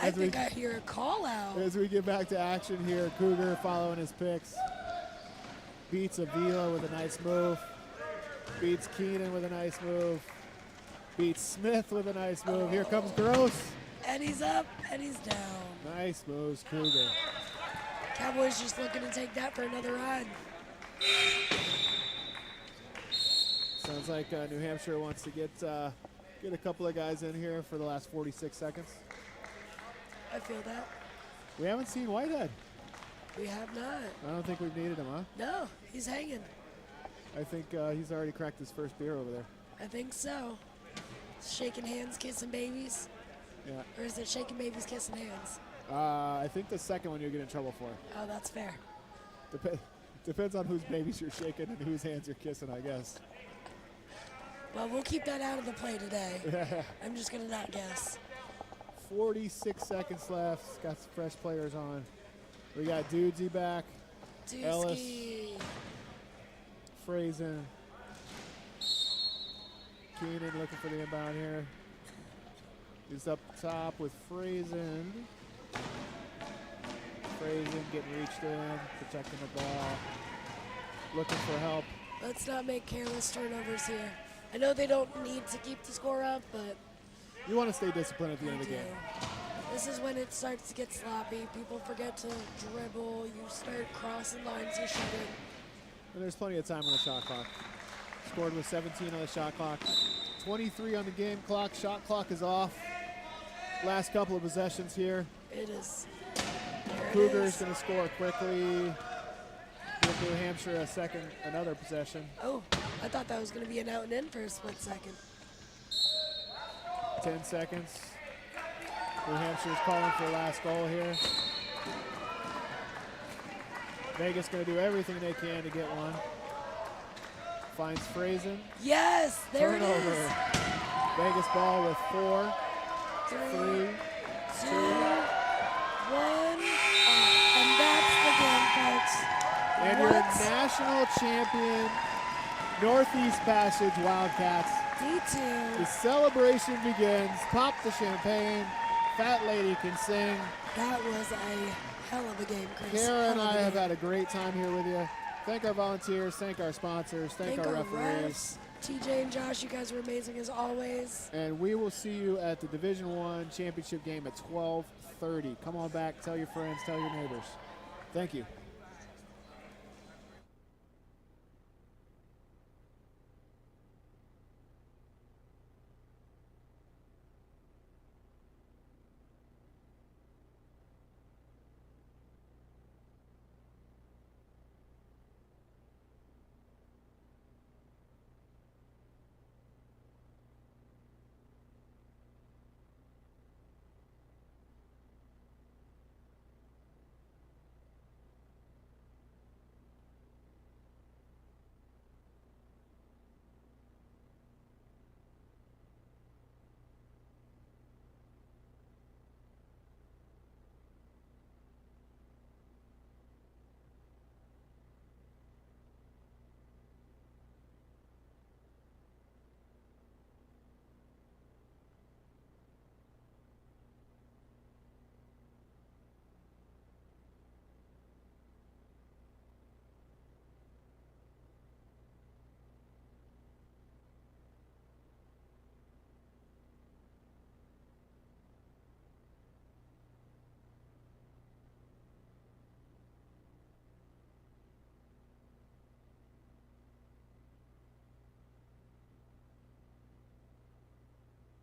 I think I hear a call out. As we get back to action here, Cougar following his picks. Beats Avila with a nice move. Beats Keenan with a nice move. Beats Smith with a nice move. Here comes Gross. And he's up, and he's down. Nice moves, Cougar. Cowboys just looking to take that for another ride. Sounds like New Hampshire wants to get a couple of guys in here for the last 46 seconds. I feel that. We haven't seen Whitehead. We have not. I don't think we've needed him, huh? No, he's hanging. I think he's already cracked his first beer over there. I think so. Shaking hands, kissing babies. Yeah. Or is it shaking babies, kissing hands? I think the second one you'll get in trouble for. Oh, that's fair. Depends on whose babies you're shaking and whose hands you're kissing, I guess. Well, we'll keep that out of the play today. I'm just going to not guess. 46 seconds left. Got some fresh players on. We got Dudesy back. Ellis. Dusky. Frazen. Keenan looking for the inbound here. He's up top with Frazen. Frazen getting reached in, protecting the ball. Looking for help. Let's not make careless turnovers here. I know they don't need to keep the score up, but You want to stay disciplined at the end we of the do. game. This is when it starts to get sloppy. People forget to dribble. You start crossing lines, you shut in. And there's plenty of time on the shot clock. Scored with 17 on the shot clock. 23 on the game clock. Shot clock is off. Last couple of possessions here. It is. There it Cougars is. going to score quickly. Give New Hampshire another possession. Oh, I thought that was going to be an out and in for a split second. 10 seconds. New Hampshire's calling for the last goal here. Vegas going to do everything they can to get one. Finds Frazen. Yes, there it Turnover. is. Vegas ball with 4, 3, 3, 2, 1. 2. And that's the game, folks. And What? your national champion, Northeast Passage Wildcats. The D2. celebration begins. Pop the champagne. Fat lady can sing. That was a hell of a game, Chris. Kara and Hell of I a have game. had a great time here with you. Thank our volunteers. Thank our sponsors. Thank our referees. refs. TJ and Josh, you guys were amazing as always. And we will see you at the Division I championship game at 12:30. Come on back. Tell your friends. Tell your neighbors. Thank you.